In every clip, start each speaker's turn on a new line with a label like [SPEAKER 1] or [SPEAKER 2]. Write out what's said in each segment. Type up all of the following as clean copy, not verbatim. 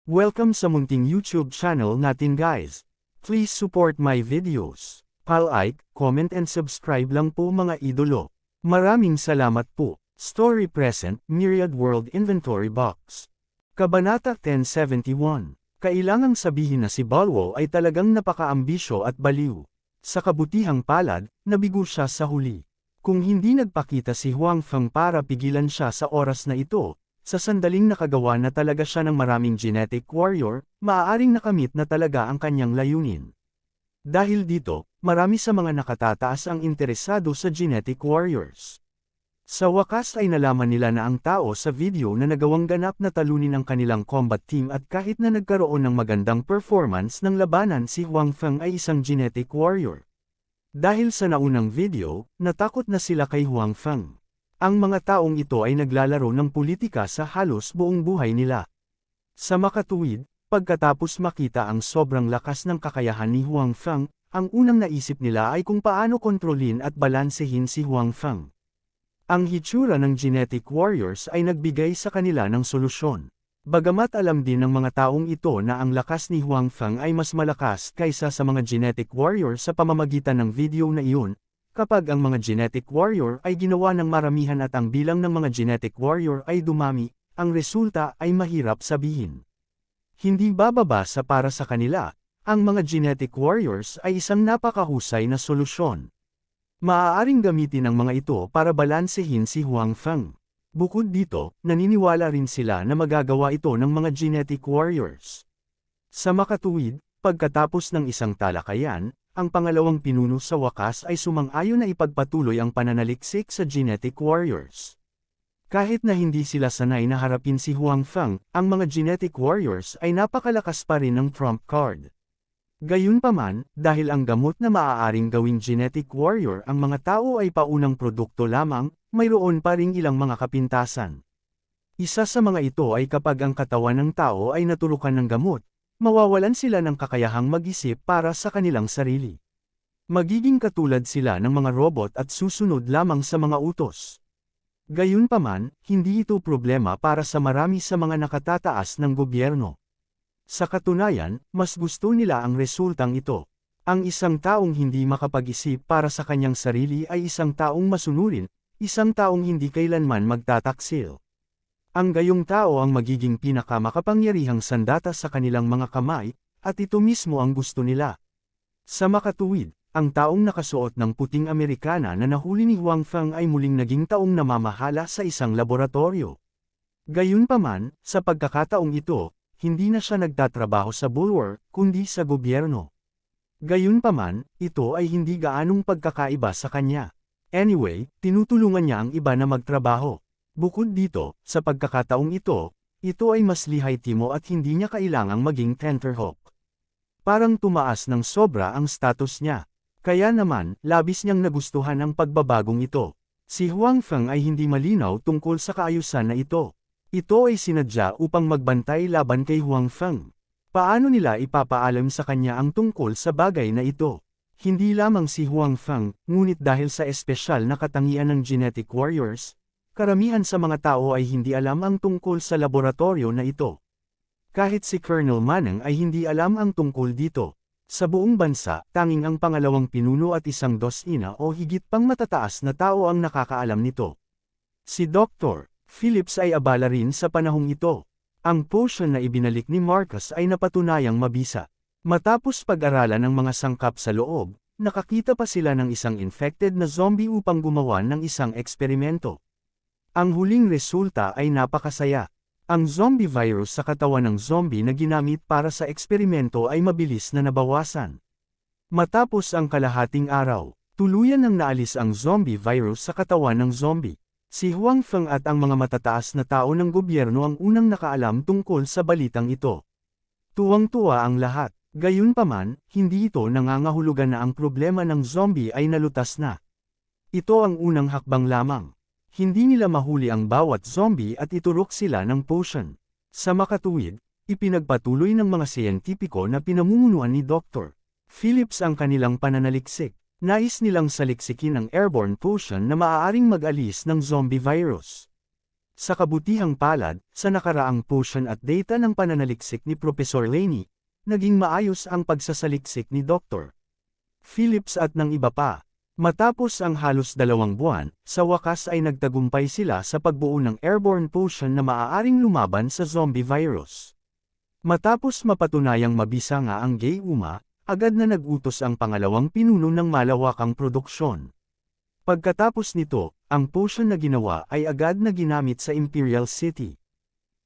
[SPEAKER 1] Welcome sa munting YouTube channel natin guys. Please support my videos. Like, comment and subscribe lang po mga idolo. Maraming salamat po. Story Present, Myriad World Inventory Box. Kabanata 1071. Kailangang sabihin na si Balwo ay talagang napaka-ambisyo at baliw. Sa kabutihang palad, nabigo siya sa huli. Kung hindi nagpakita si Huang Feng para pigilan siya sa oras na ito, sa sandaling nakagawa na talaga siya ng maraming genetic warrior, maaaring nakamit na talaga ang kanyang layunin. Dahil dito, marami sa mga nakatataas ang interesado sa genetic warriors. Sa wakas ay nalaman nila na ang tao sa video na nagawang ganap na talunin ang kanilang combat team at kahit na nagkaroon ng magandang performance ng labanan si Huang Feng ay isang genetic warrior. Dahil sa naunang video, natakot na sila kay Huang Feng. Ang mga taong ito ay naglalaro ng politika sa halos buong buhay nila. Sa makatuwid, pagkatapos makita ang sobrang lakas ng kakayahan ni Huang Feng, ang unang naisip nila ay kung paano kontrolin at balansehin si Huang Feng. Ang hitsura ng genetic warriors ay nagbigay sa kanila ng solusyon. Bagamat alam din ng mga taong ito na ang lakas ni Huang Feng ay mas malakas kaysa sa mga genetic warriors sa pamamagitan ng video na iyon, kapag ang mga genetic warrior ay ginawa ng maramihan at ang bilang ng mga genetic warrior ay dumami, ang resulta ay mahirap sabihin. Hindi bababa sa para sa kanila, ang mga genetic warriors ay isang napakahusay na solusyon. Maaaring gamitin ang mga ito para balansehin si Huang Feng. Bukod dito, naniniwala rin sila na magagawa ito ng mga genetic warriors. Sa makatuwid, pagkatapos ng isang talakayan, ang pangalawang pinuno sa wakas ay sumang-ayon na ipagpatuloy ang pananaliksik sa genetic warriors. Kahit na hindi sila sanay na harapin si Huang Feng, ang mga genetic warriors ay napakalakas pa rin ng trump card. Gayunpaman, dahil ang gamot na maaaring gawing genetic warrior ang mga tao ay paunang produkto lamang, mayroon pa ring ilang mga kapintasan. Isa sa mga ito ay kapag ang katawan ng tao ay naturukan ng gamot, mawawalan sila ng kakayahang mag-isip para sa kanilang sarili. Magiging katulad sila ng mga robot at susunod lamang sa mga utos. Gayunpaman, hindi ito problema para sa marami sa mga nakatataas ng gobyerno. Sa katunayan, mas gusto nila ang resultang ito. Ang isang taong hindi makapag-isip para sa kanyang sarili ay isang taong masunurin, isang taong hindi kailanman magtataksil. Ang gayong tao ang magiging pinakamakapangyarihang sandata sa kanilang mga kamay, at ito mismo ang gusto nila. Sa makatuwid, ang taong nakasuot ng puting Amerikana na nahuli ni Huang Feng ay muling naging taong namamahala sa isang laboratorio. Gayunpaman, sa pagkakataong ito, hindi na siya nagtatrabaho sa bulwark, kundi sa gobyerno. Gayunpaman, ito ay hindi gaanong pagkakaiba sa kanya. Anyway, tinutulungan niya ang iba na magtrabaho. Bukod dito, sa pagkakataong ito ay mas lihitimo at hindi niya kailangang maging tenterhooks. Parang tumaas ng sobra ang status niya. Kaya naman, labis niyang nagustuhan ang pagbabagong ito. Si Huang Feng ay hindi malinaw tungkol sa kaayusan na ito. Ito ay sinadya upang magbantay laban kay Huang Feng. Paano nila ipapaalam sa kanya ang tungkol sa bagay na ito? Hindi lamang si Huang Feng, ngunit dahil sa espesyal na katangian ng genetic warriors, karamihan sa mga tao ay hindi alam ang tungkol sa laboratorio na ito. Kahit si Colonel Manning ay hindi alam ang tungkol dito. Sa buong bansa, tanging ang pangalawang pinuno at isang dosina o higit pang matataas na tao ang nakakaalam nito. Si Dr. Phillips ay abala rin sa panahong ito. Ang potion na ibinalik ni Marcus ay napatunayang mabisa. Matapos pag-aralan ng mga sangkap sa loob, nakakita pa sila ng isang infected na zombie upang gumawa ng isang eksperimento. Ang huling resulta ay napakasaya. Ang zombie virus sa katawan ng zombie na ginamit para sa eksperimento ay mabilis na nabawasan. Matapos ang kalahating araw, tuluyan nang naalis ang zombie virus sa katawan ng zombie. Si Huang Feng at ang mga matataas na tao ng gobyerno ang unang nakaalam tungkol sa balitang ito. Tuwang-tuwa ang lahat. Gayunpaman, hindi ito nangangahulugan na ang problema ng zombie ay nalutas na. Ito ang unang hakbang lamang. Hindi nila mahuli ang bawat zombie at iturok sila ng potion. Sa makatuwid, ipinagpatuloy ng mga siyentipiko na pinamumunuan ni Dr. Phillips ang kanilang pananaliksik. Nais nilang saliksikin ang airborne potion na maaaring mag-alis ng zombie virus. Sa kabutihang palad, sa nakaraang potion at data ng pananaliksik ni Professor Laney, naging maayos ang pagsasaliksik ni Dr. Phillips at ng iba pa. Matapos ang halos 2 buwan, sa wakas ay nagtagumpay sila sa pagbuo ng airborne potion na maaaring lumaban sa zombie virus. Matapos mapatunayang mabisa nga ang Gayuma, agad na nag-utos ang pangalawang pinuno ng malawakang produksyon. Pagkatapos nito, ang potion na ginawa ay agad na ginamit sa Imperial City.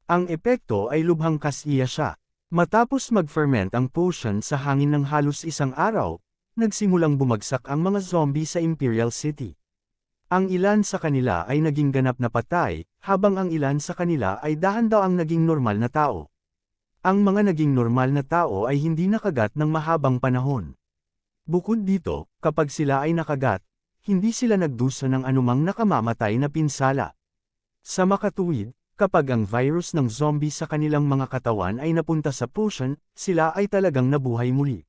[SPEAKER 1] Ang epekto ay lubhang kasiya siya. Matapos mag-ferment ang potion sa hangin ng halos 1 araw, nagsimulang bumagsak ang mga zombie sa Imperial City. Ang ilan sa kanila ay naging ganap na patay, habang ang ilan sa kanila ay dahan-dahang naging normal na tao. Ang mga naging normal na tao ay hindi nakagat ng mahabang panahon. Bukod dito, kapag sila ay nakagat, hindi sila nagdusa ng anumang nakamamatay na pinsala. Sa makatuwid, kapag ang virus ng zombie sa kanilang mga katawan ay napunta sa potion, sila ay talagang nabuhay muli.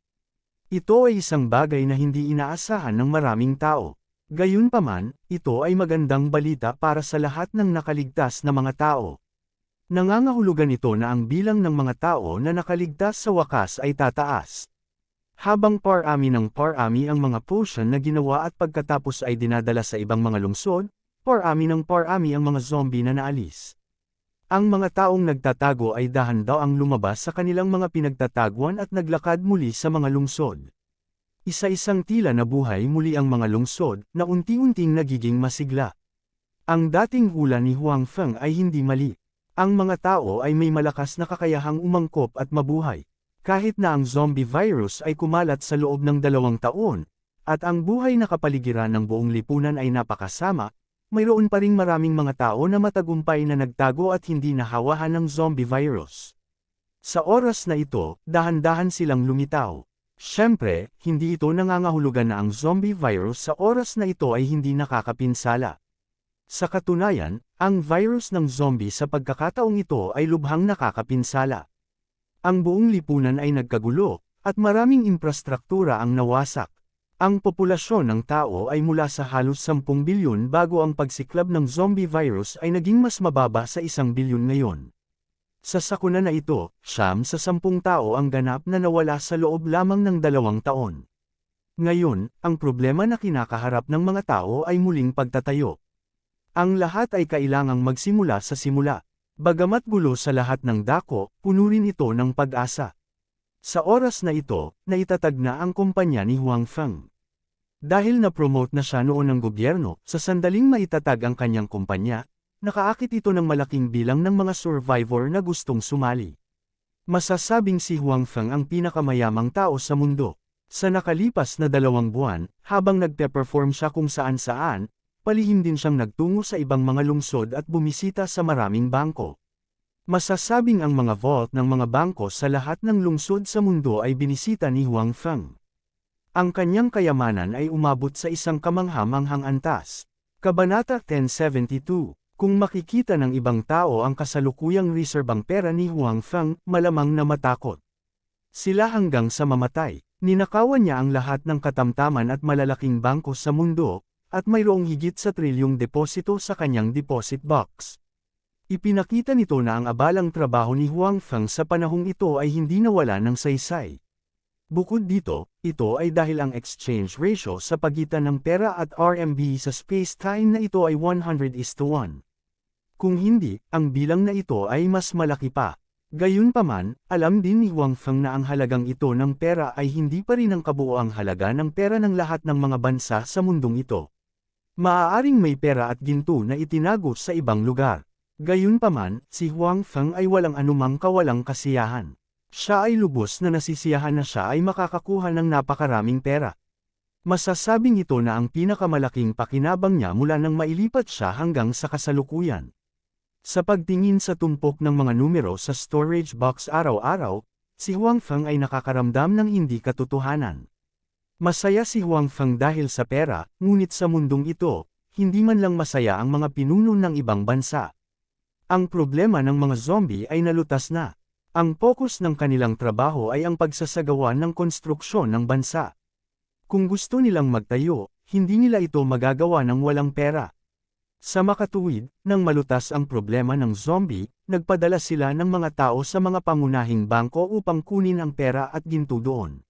[SPEAKER 1] Ito ay isang bagay na hindi inaasahan ng maraming tao. Gayunpaman, ito ay magandang balita para sa lahat ng nakaligtas na mga tao. Nangangahulugan ito na ang bilang ng mga tao na nakaligtas sa wakas ay tataas. Habang parami ng parami ang mga potion na ginawa at pagkatapos ay dinadala sa ibang mga lungsod, parami ng parami ang mga zombie na naalis. Ang mga taong nagtatago ay dahan-dahang lumabas sa kanilang mga pinagtataguan at naglakad muli sa mga lungsod. Isa-isang tila nabuhay muli ang mga lungsod na unti-unting nagiging masigla. Ang dating hula ni Huang Feng ay hindi mali. Ang mga tao ay may malakas na kakayahang umangkop at mabuhay. Kahit na ang zombie virus ay kumalat sa loob ng 2 taon, at ang buhay na kapaligiran ng buong lipunan ay napakasama, mayroon pa ring maraming mga tao na matagumpay na nagtago at hindi nahawahan ng zombie virus. Sa oras na ito, dahan-dahan silang lumitaw. Siyempre, hindi ito nangangahulugan na ang zombie virus sa oras na ito ay hindi nakakapinsala. Sa katunayan, ang virus ng zombie sa pagkakataong ito ay lubhang nakakapinsala. Ang buong lipunan ay nagkagulo, at maraming infrastruktura ang nawasak. Ang populasyon ng tao ay mula sa halos 10 bilyon bago ang pagsiklab ng zombie virus ay naging mas mababa sa 1 bilyon ngayon. Sa sakuna na ito, 9 sa 10 tao ang ganap na nawala sa loob lamang ng 2 taon. Ngayon, ang problema na kinakaharap ng mga tao ay muling pagtatayo. Ang lahat ay kailangang magsimula sa simula. Bagamat gulo sa lahat ng dako, puno rin ito ng pag-asa. Sa oras na ito, naitatag na ang kumpanya ni Huang Feng. Dahil na-promote na siya noon ng gobyerno, sa sandaling maitatag ang kanyang kumpanya, nakaakit ito ng malaking bilang ng mga survivor na gustong sumali. Masasabing si Huang Feng ang pinakamayamang tao sa mundo. Sa nakalipas na 2 buwan, habang nagpe-perform siya kung saan-saan, palihim din siyang nagtungo sa ibang mga lungsod at bumisita sa maraming bangko. Masasabing ang mga vault ng mga bangko sa lahat ng lungsod sa mundo ay binisita ni Huang Feng. Ang kanyang kayamanan ay umabot sa isang kamangha-manghang antas. Kabanata 1072. Kung makikita ng ibang tao ang kasalukuyang reserbang pera ni Huang Feng, malamang na matakot sila hanggang sa mamatay. Ninakawan niya ang lahat ng katamtaman at malalaking bangko sa mundo, at mayroong higit sa trilyong deposito sa kanyang deposit box. Ipinakita nito na ang abalang trabaho ni Huang Feng sa panahong ito ay hindi nawala ng saysay. Bukod dito, ito ay dahil ang exchange ratio sa pagitan ng pera at RMB sa space-time na ito ay 100:1. Kung hindi, ang bilang na ito ay mas malaki pa. Gayunpaman, alam din ni Huang Feng na ang halagang ito ng pera ay hindi pa rin ang kabuoang halaga ng pera ng lahat ng mga bansa sa mundong ito. Maaaring may pera at ginto na itinago sa ibang lugar. Gayunpaman, si Huang Feng ay walang anumang kawalang kasiyahan. Siya ay lubos na nasisiyahan na siya ay makakakuha ng napakaraming pera. Masasabing ito na ang pinakamalaking pakinabang niya mula nang mailipat siya hanggang sa kasalukuyan. Sa pagtingin sa tumpok ng mga numero sa storage box araw-araw, si Huang Feng ay nakakaramdam ng hindi katotohanan. Masaya si Huang Feng dahil sa pera, ngunit sa mundong ito, hindi man lang masaya ang mga pinuno ng ibang bansa. Ang problema ng mga zombie ay nalutas na. Ang focus ng kanilang trabaho ay ang pagsasagawa ng konstruksyon ng bansa. Kung gusto nilang magtayo, hindi nila ito magagawa ng walang pera. Sa makatuwid, nang malutas ang problema ng zombie, nagpadala sila ng mga tao sa mga pangunahing bangko upang kunin ang pera at ginto doon.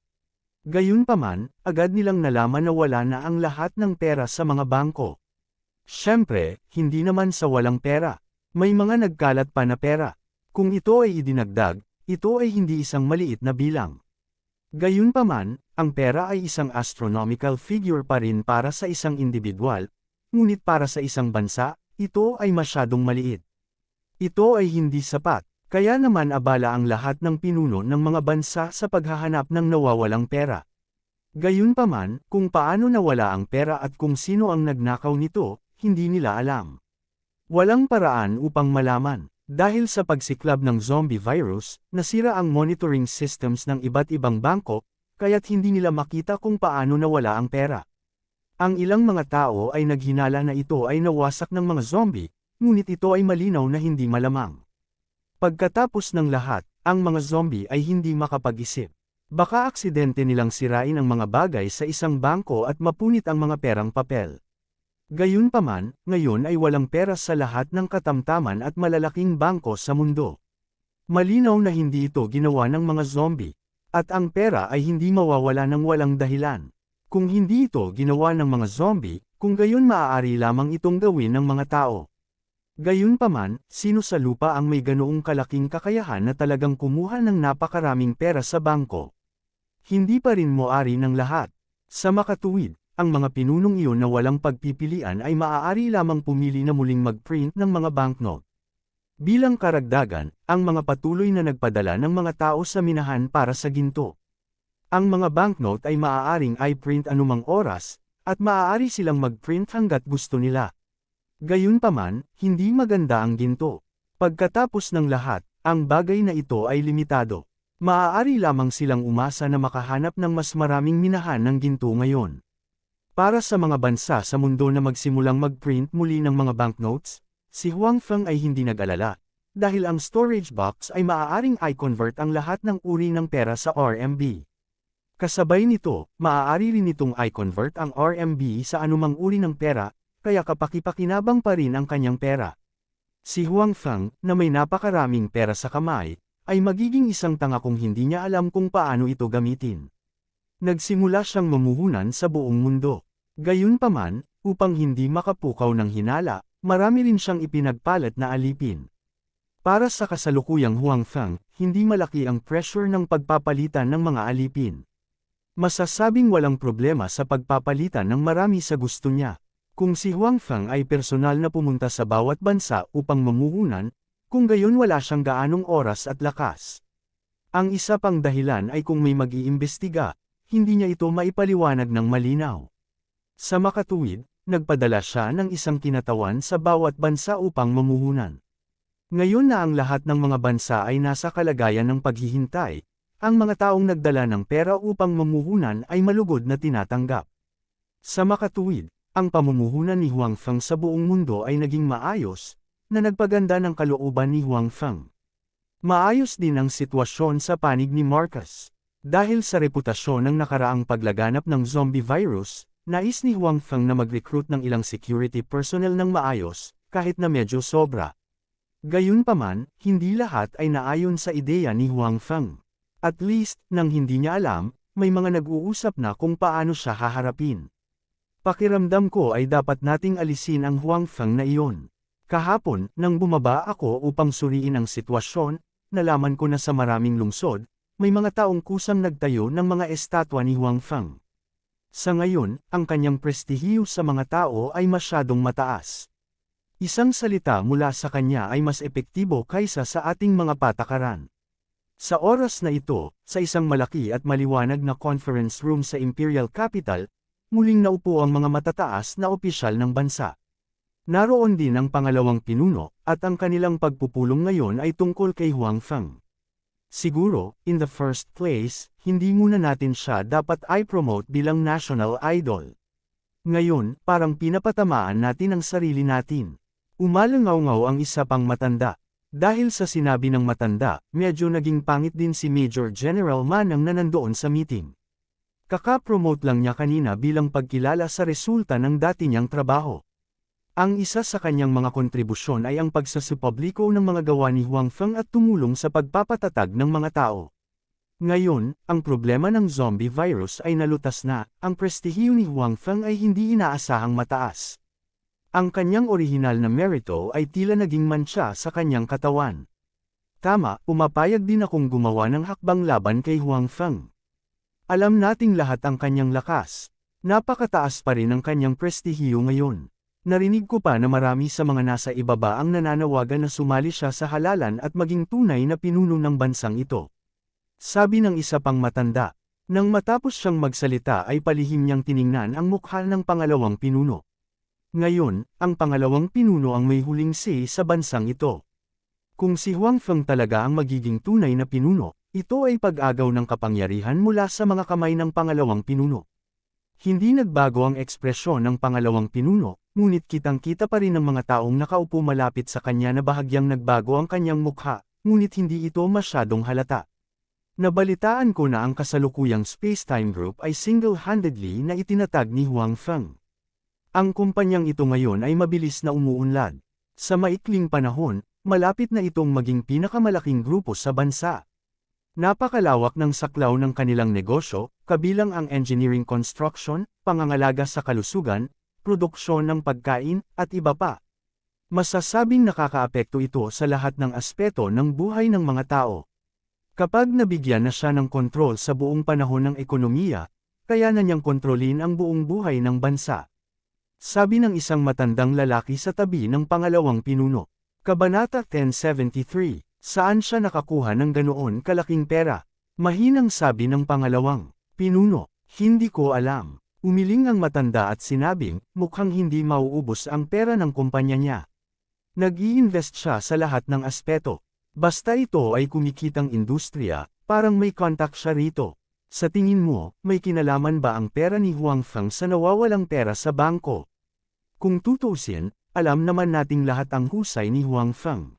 [SPEAKER 1] Gayunpaman, agad nilang nalaman na wala na ang lahat ng pera sa mga bangko. Siyempre, hindi naman sa walang pera. May mga nagkalat pa na pera. Kung ito ay idinagdag, ito ay hindi isang maliit na bilang. Gayunpaman, ang pera ay isang astronomical figure pa rin para sa isang individual, ngunit para sa isang bansa, ito ay masyadong maliit. Ito ay hindi sapat, kaya naman abala ang lahat ng pinuno ng mga bansa sa paghahanap ng nawawalang pera. Gayunpaman, kung paano nawala ang pera at kung sino ang nagnakaw nito, hindi nila alam. Walang paraan upang malaman. Dahil sa pagsiklab ng zombie virus, nasira ang monitoring systems ng iba't ibang bangko, kaya't hindi nila makita kung paano nawala ang pera. Ang ilang mga tao ay naghinala na ito ay nawasak ng mga zombie, ngunit ito ay malinaw na hindi malamang. Pagkatapos ng lahat, ang mga zombie ay hindi makapag-isip. Baka aksidente nilang sirain ang mga bagay sa isang bangko at mapunit ang mga perang papel. Gayunpaman, ngayon ay walang pera sa lahat ng katamtaman at malalaking bangko sa mundo. Malinaw na hindi ito ginawa ng mga zombie, at ang pera ay hindi mawawala ng walang dahilan. Kung hindi ito ginawa ng mga zombie, kung gayon maaari lamang itong gawin ng mga tao. Gayunpaman, sino sa lupa ang may ganoong kalaking kakayahan na talagang kumuha ng napakaraming pera sa bangko? Hindi pa rin moari ng lahat. Sa makatuwid, ang mga pinunong iyon na walang pagpipilian ay maaari lamang pumili na muling mag-print ng mga banknote. Bilang karagdagan, ang mga patuloy na nagpadala ng mga tao sa minahan para sa ginto. Ang mga banknote ay maaaring i-print anumang oras, at maaari silang mag-print hanggat gusto nila. Gayunpaman, hindi maganda ang ginto. Pagkatapos ng lahat, ang bagay na ito ay limitado. Maaari lamang silang umasa na makahanap ng mas maraming minahan ng ginto ngayon. Para sa mga bansa sa mundo na magsimulang mag-print muli ng mga banknotes, si Huang Feng ay hindi nag-alala, dahil ang storage box ay maaaring i-convert ang lahat ng uri ng pera sa RMB. Kasabay nito, maaari rin itong i-convert ang RMB sa anumang uri ng pera, kaya kapakipakinabang pa rin ang kanyang pera. Si Huang Feng, na may napakaraming pera sa kamay, ay magiging isang tanga kung hindi niya alam kung paano ito gamitin. Nagsimula siyang mamuhunan sa buong mundo. Gayunpaman, upang hindi makapukaw ng hinala, marami rin siyang ipinagpalat na alipin. Para sa kasalukuyang Huang Feng, hindi malaki ang pressure ng pagpapalitan ng mga alipin. Masasabing walang problema sa pagpapalitan ng marami sa gusto niya. Kung si Huang Feng ay personal na pumunta sa bawat bansa upang mamuhunan, kung gayon wala siyang gaanong oras at lakas. Ang isa pang dahilan ay kung may mag-iimbestiga, hindi niya ito maipaliwanag ng malinaw. Sa makatuwid, nagpadala siya ng isang kinatawan sa bawat bansa upang mamuhunan. Ngayon na ang lahat ng mga bansa ay nasa kalagayan ng paghihintay, ang mga taong nagdala ng pera upang mamuhunan ay malugod na tinatanggap. Sa makatuwid, ang pamumuhunan ni Huang Feng sa buong mundo ay naging maayos, na nagpaganda ng kalooban ni Huang Feng. Maayos din ang sitwasyon sa panig ni Marcus. Dahil sa reputasyon ng nakaraang paglaganap ng zombie virus, nais ni Huang Feng na mag-recruit ng ilang security personnel ng maayos, kahit na medyo sobra. Gayunpaman, hindi lahat ay naayon sa ideya ni Huang Feng. At least, nang hindi niya alam, may mga nag-uusap na kung paano siya haharapin. Pakiramdam ko ay dapat nating alisin ang Huang Feng na iyon. Kahapon, nang bumaba ako upang suriin ang sitwasyon, nalaman ko na sa maraming lungsod, may mga taong kusang nagtayo ng mga estatwa ni Huang Feng. Sa ngayon, ang kanyang prestihiyo sa mga tao ay masyadong mataas. Isang salita mula sa kanya ay mas epektibo kaysa sa ating mga patakaran. Sa oras na ito, sa isang malaki at maliwanag na conference room sa Imperial Capital, muling naupo ang mga matataas na opisyal ng bansa. Naroon din ang pangalawang pinuno, at ang kanilang pagpupulong ngayon ay tungkol kay Huang Feng. Siguro, in the first place, hindi muna natin siya dapat i-promote bilang national idol. Ngayon, parang pinapatamaan natin ang sarili natin. Umalangaw-ngaw ang isa pang matanda. Dahil sa sinabi ng matanda, medyo naging pangit din si Major General Manang na nandoon sa meeting. Kaka-promote lang niya kanina bilang pagkilala sa resulta ng dati niyang trabaho. Ang isa sa kanyang mga kontribusyon ay ang pagsasapubliko ng mga gawa ni Huang Feng at tumulong sa pagpapatatag ng mga tao. Ngayon, ang problema ng zombie virus ay nalutas na, ang prestihiyo ni Huang Feng ay hindi inaasahang mataas. Ang kanyang orihinal na merito ay tila naging mantsa sa kanyang katawan. Tama, pumapayag din akong gumawa ng hakbang laban kay Huang Feng. Alam nating lahat ang kanyang lakas. Napakataas pa rin ang kanyang prestihiyo ngayon. Narinig ko pa na marami sa mga nasa ibaba ang nananawagan na sumali siya sa halalan at maging tunay na pinuno ng bansang ito. Sabi ng isa pang matanda. Nang matapos siyang magsalita ay palihim niyang tiningnan ang mukha ng pangalawang pinuno. Ngayon, ang pangalawang pinuno ang may huling say sa bansang ito. Kung si Huang Feng talaga ang magiging tunay na pinuno, ito ay pag-agaw ng kapangyarihan mula sa mga kamay ng pangalawang pinuno. Hindi nagbago ang ekspresyon ng pangalawang pinuno, ngunit kitang-kita pa rin ng mga taong nakaupo malapit sa kanya na bahagyang nagbago ang kanyang mukha, ngunit hindi ito masyadong halata. Nabalitaan ko na ang kasalukuyang Spacetime Group ay single-handedly na itinatag ni Huang Feng. Ang kumpanyang ito ngayon ay mabilis na umuunlad. Sa maikling panahon, malapit na itong maging pinakamalaking grupo sa bansa. Napakalawak ng saklaw ng kanilang negosyo, kabilang ang engineering construction, pangangalaga sa kalusugan, produksyon ng pagkain, at iba pa. Masasabing nakakaapekto ito sa lahat ng aspeto ng buhay ng mga tao. Kapag nabigyan na siya ng kontrol sa buong panahon ng ekonomiya, kaya na niyang kontrolin ang buong buhay ng bansa. Sabi ng isang matandang lalaki sa tabi ng pangalawang pinuno. Kabanata 1073. Saan siya nakakuha ng ganoon kalaking pera? Mahinang sabi ng pangalawang pinuno. Hindi ko alam. Umiling ang matanda at sinabing, mukhang hindi mauubos ang pera ng kumpanya niya. Nag-i-invest siya sa lahat ng aspeto. Basta ito ay kumikitang industriya, parang may contact siya rito. Sa tingin mo, may kinalaman ba ang pera ni Huang Feng sa nawawalang pera sa bangko? Kung tutuusin, alam naman nating lahat ang husay ni Huang Feng.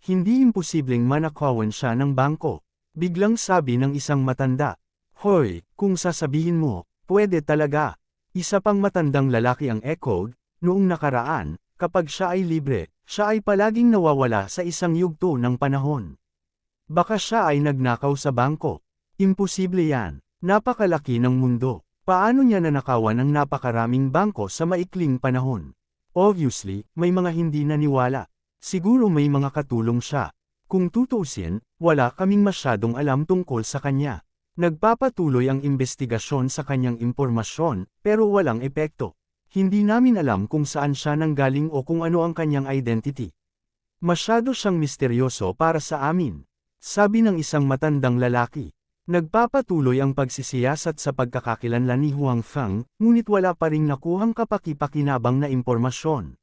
[SPEAKER 1] Hindi imposibleng manakawan siya ng bangko. Biglang sabi ng isang matanda. Hoy, kung sasabihin mo, pwede talaga. Isa pang matandang lalaki ang echoed, noong nakaraan, kapag siya ay libre, siya ay palaging nawawala sa isang yugto ng panahon. Baka siya ay nagnakaw sa bangko. Imposible yan. Napakalaki ng mundo. Paano niya nanakawan ang napakaraming bangko sa maikling panahon? Obviously, may mga hindi naniwala. Siguro may mga katulong siya. Kung tutuusin, wala kaming masyadong alam tungkol sa kanya. Nagpapatuloy ang investigasyon sa kanyang impormasyon, pero walang epekto. Hindi namin alam kung saan siya nanggaling o kung ano ang kanyang identity. Masyado siyang misteryoso para sa amin. Sabi ng isang matandang lalaki. Nagpapatuloy ang pagsisiyasat sa pagkakakilanlan ni Huang Feng, ngunit wala pa ring nakuhang kapaki-pakinabang na impormasyon.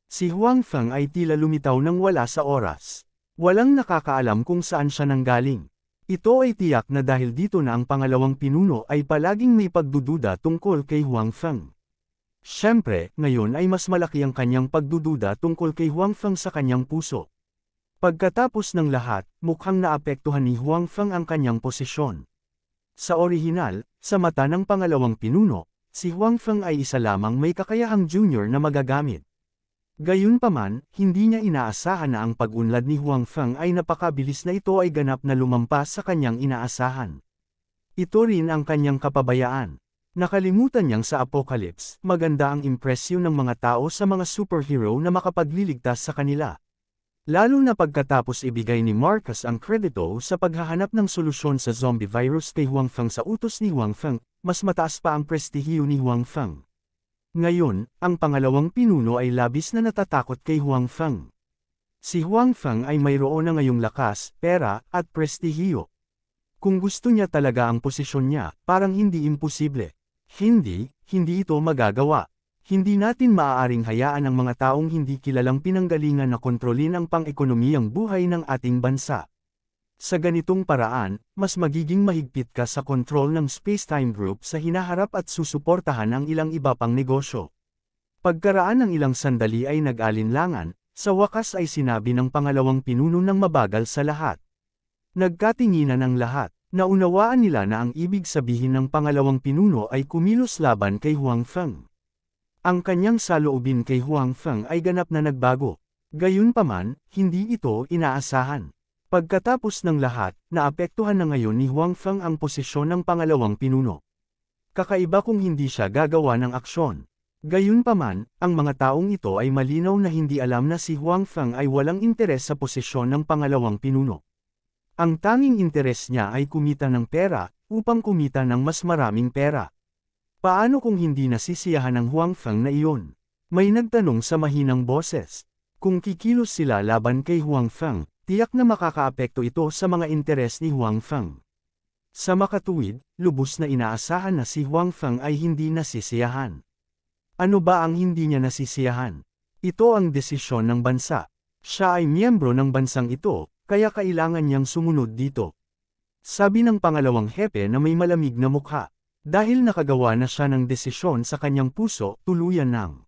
[SPEAKER 1] Si Huang Feng ay tila lumitaw nang wala sa oras. Walang nakakaalam kung saan siya nanggaling. Ito ay tiyak na dahil dito na ang pangalawang pinuno ay palaging may pagdududa tungkol kay Huang Feng. Siyempre, ngayon ay mas malaki ang kanyang pagdududa tungkol kay Huang Feng sa kanyang puso. Pagkatapos ng lahat, mukhang naapektuhan ni Huang Feng ang kanyang posisyon. Sa orihinal, sa mata ng pangalawang pinuno, si Huang Feng ay isa lamang may kakayahang junior na magagamit. Gayunpaman, hindi niya inaasahan na ang pag-unlad ni Huang Feng ay napakabilis na ito ay ganap na lumampas sa kanyang inaasahan. Ito rin ang kanyang kapabayaan. Nakalimutan niyang sa Apocalypse, maganda ang impresyon ng mga tao sa mga superhero na makapagliligtas sa kanila. Lalo na pagkatapos ibigay ni Marcus ang kredito sa paghahanap ng solusyon sa zombie virus kay Huang Feng sa utos ni Huang Feng, mas mataas pa ang prestihiyo ni Huang Feng. Ngayon, ang pangalawang pinuno ay labis na natatakot kay Huang Feng. Si Huang Feng ay mayroon na ngayong lakas, pera, at prestihiyo. Kung gusto niya talaga ang posisyon niya, parang hindi imposible. Hindi ito magagawa. Hindi natin maaaring hayaan ang mga taong hindi kilalang pinanggalingan na kontrolin ang pang-ekonomiyang buhay ng ating bansa. Sa ganitong paraan, mas magiging mahigpit ka sa kontrol ng Spacetime Group sa hinaharap at susuportahan ang ilang iba pang negosyo. Pagkaraan ng ilang sandali ay nag-alinlangan, sa wakas ay sinabi ng pangalawang pinuno ng mabagal sa lahat. Nagkatinginan ang lahat, naunawaan nila na ang ibig sabihin ng pangalawang pinuno ay kumilos laban kay Huang Feng. Ang kanyang saloobin kay Huang Feng ay ganap na nagbago. Gayunpaman, hindi ito inaasahan. Pagkatapos ng lahat, naapektuhan na ngayon ni Huang Feng ang posisyon ng pangalawang pinuno. Kakaiba kung hindi siya gagawa ng aksyon. Gayunpaman, ang mga taong ito ay malinaw na hindi alam na si Huang Feng ay walang interes sa posisyon ng pangalawang pinuno. Ang tanging interes niya ay kumita ng pera, upang kumita ng mas maraming pera. Paano kung hindi nasisiyahan ng Huang Feng na iyon? May nagtanong sa mahinang boses. Kung kikilos sila laban kay Huang Feng, tiyak na makakaapekto ito sa mga interes ni Huang Feng. Sa makatuwid, lubos na inaasahan na si Huang Feng ay hindi nasisiyahan. Ano ba ang hindi niya nasisiyahan? Ito ang desisyon ng bansa. Siya ay miyembro ng bansang ito, kaya kailangan niyang sumunod dito. Sabi ng pangalawang hepe na may malamig na mukha. Dahil nakagawa na siya ng desisyon sa kanyang puso, tuluyan nang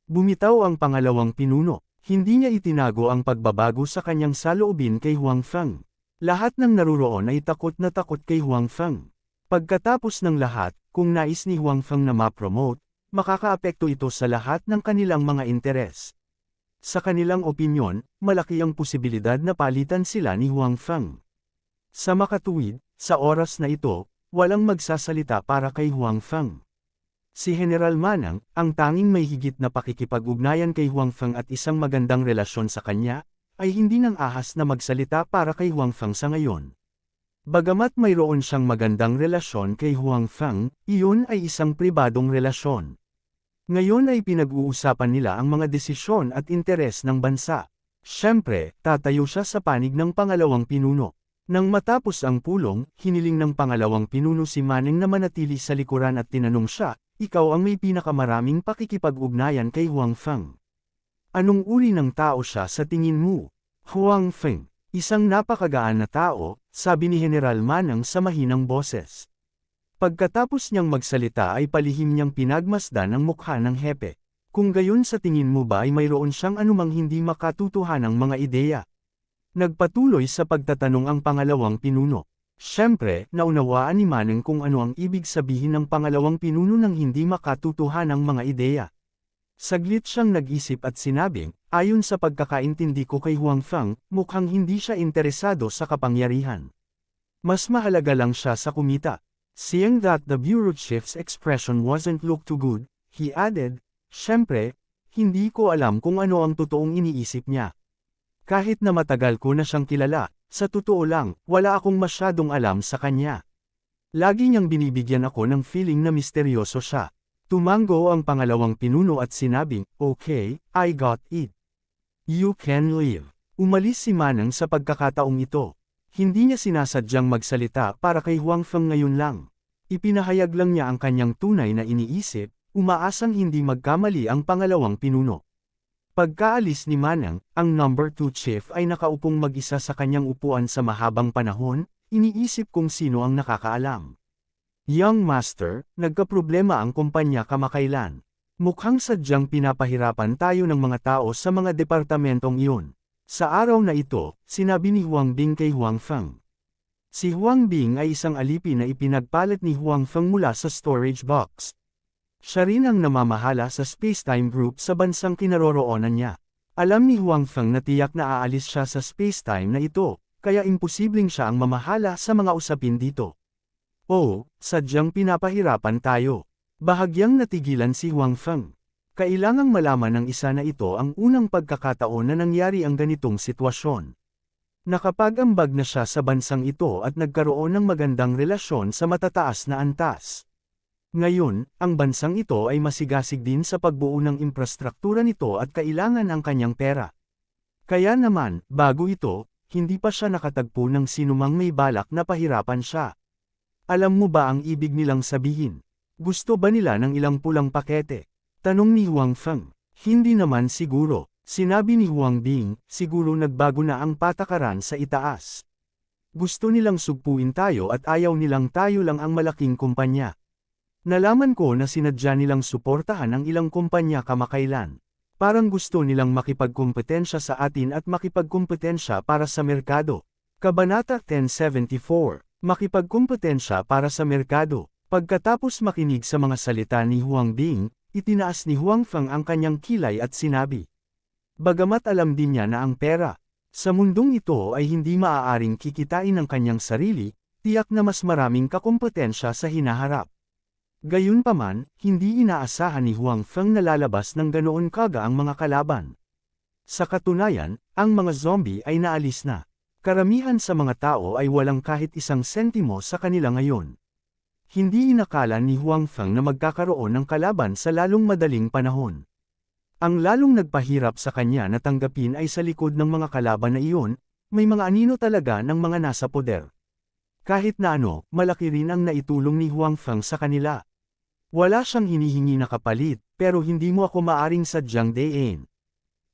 [SPEAKER 1] bumitaw ang pangalawang pinuno. Hindi niya itinago ang pagbabago sa kanyang saloobin kay Huang Feng. Lahat ng naruroon ay takot na takot kay Huang Feng. Pagkatapos ng lahat, kung nais ni Huang Feng na ma-promote, makakaapekto ito sa lahat ng kanilang mga interes. Sa kanilang opinyon, malaki ang posibilidad na palitan sila ni Huang Feng. Sa makatuwid, sa oras na ito, walang magsasalita para kay Huang Feng. Si General Manang, ang tanging may higit na pakikipag-ugnayan kay Huang Feng at isang magandang relasyon sa kanya, ay hindi nang ahas na magsalita para kay Huang Feng sa ngayon. Bagamat mayroon siyang magandang relasyon kay Huang Feng, iyon ay isang pribadong relasyon. Ngayon ay pinag-uusapan nila ang mga desisyon at interes ng bansa. Siyempre, tatayo siya sa panig ng pangalawang pinuno. Nang matapos ang pulong, hiniling ng pangalawang pinuno si Maneng na manatili sa likuran at tinanong siya, ikaw ang may pinakamaraming pakikipag-ugnayan kay Huang Feng. Anong uri ng tao siya sa tingin mo? Huang Feng, isang napakagaan na tao, sabi ni General Manang sa mahinang boses. Pagkatapos niyang magsalita ay palihim niyang pinagmasdan ang mukha ng hepe. Kung gayon sa tingin mo ba ay mayroon siyang anumang hindi makatutuhanang mga ideya? Nagpatuloy sa pagtatanong ang pangalawang pinuno. Siyempre, naunawaan ni Manang kung ano ang ibig sabihin ng pangalawang pinuno ng hindi makatutuhanang mga ideya. Saglit siyang nag-isip at sinabing, ayon sa pagkakaintindi ko kay Huang Feng, mukhang hindi siya interesado sa kapangyarihan. Mas mahalaga lang siya sa kumita. Seeing that the bureau chief's expression wasn't look too good, he added, siyempre, hindi ko alam kung ano ang totoong iniisip niya. Kahit na matagal ko na siyang kilala, sa totoo lang, wala akong masyadong alam sa kanya. Lagi niyang binibigyan ako ng feeling na misteryoso siya. Tumango ang pangalawang pinuno at sinabing, okay, I got it. You can leave. Umalis si Manang sa pagkakataong ito. Hindi niya sinasadyang magsalita para kay Huang Feng ngayon lang. Ipinahayag lang niya ang kanyang tunay na iniisip, umaasang hindi magkamali ang pangalawang pinuno. Pagkaalis ni Manang, ang number 2 chief ay nakaupong mag-isa sa kanyang upuan sa mahabang panahon, iniisip kung sino ang nakakaalam. Young Master, nagkaproblema ang kumpanya kamakailan. Mukhang sadyang pinapahirapan tayo ng mga tao sa mga departamentong iyon. Sa araw na ito, sinabi ni Huang Bing kay Huang Feng. Si Huang Bing ay isang alipin na ipinagpalit ni Huang Feng mula sa storage box. Siya rin ang namamahala sa Spacetime Group sa bansang kinaroroonan niya. Alam ni Huang Feng na tiyak na aalis siya sa Spacetime na ito, kaya imposibleng siya ang mamahala sa mga usapin dito. Oh, sadyang pinapahirapan tayo. Bahagyang natigilan si Huang Feng. Kailangang malaman ng isa na ito ang unang pagkakataon na nangyari ang ganitong sitwasyon. Nakapag-ambag na siya sa bansang ito at nagkaroon ng magandang relasyon sa matataas na antas. Ngayon, ang bansang ito ay masigasig din sa pagbuo ng infrastruktura nito at kailangan ang kanyang pera. Kaya naman, bago ito, hindi pa siya nakatagpo ng sinumang may balak na pahirapan siya. Alam mo ba ang ibig nilang sabihin? Gusto ba nila ng ilang pulang pakete? Tanong ni Huang Feng. Hindi naman siguro, sinabi ni Huang Bing, siguro nagbago na ang patakaran sa itaas. Gusto nilang sugpuin tayo at ayaw nilang tayo lang ang malaking kumpanya. Nalaman ko na sinadya nilang suportahan ang ilang kumpanya kamakailan. Parang gusto nilang makipagkumpetensya sa atin at makipagkumpetensya para sa merkado. Kabanata 1074, makipagkumpetensya para sa merkado. Pagkatapos makinig sa mga salita ni Huang Bing, itinaas ni Huang Feng ang kanyang kilay at sinabi. Bagamat alam din niya na ang pera, sa mundong ito ay hindi maaaring kikitain ng kanyang sarili, tiyak na mas maraming kakumpetensya sa hinaharap. Gayunpaman, hindi inaasahan ni Huang Feng na lalabas ng ganoon kaga ang mga kalaban. Sa katunayan, ang mga zombie ay naalis na. Karamihan sa mga tao ay walang kahit isang sentimo sa kanila ngayon. Hindi inakala ni Huang Feng na magkakaroon ng kalaban sa lalong madaling panahon. Ang lalong nagpahirap sa kanya na tanggapin ay sa likod ng mga kalaban na iyon, may mga anino talaga ng mga nasa poder. Kahit na ano, malaki rin ang naitulong ni Huang Feng sa kanila. Wala siyang hinihingi na kapalit, pero hindi mo ako maaring sadyang dayin.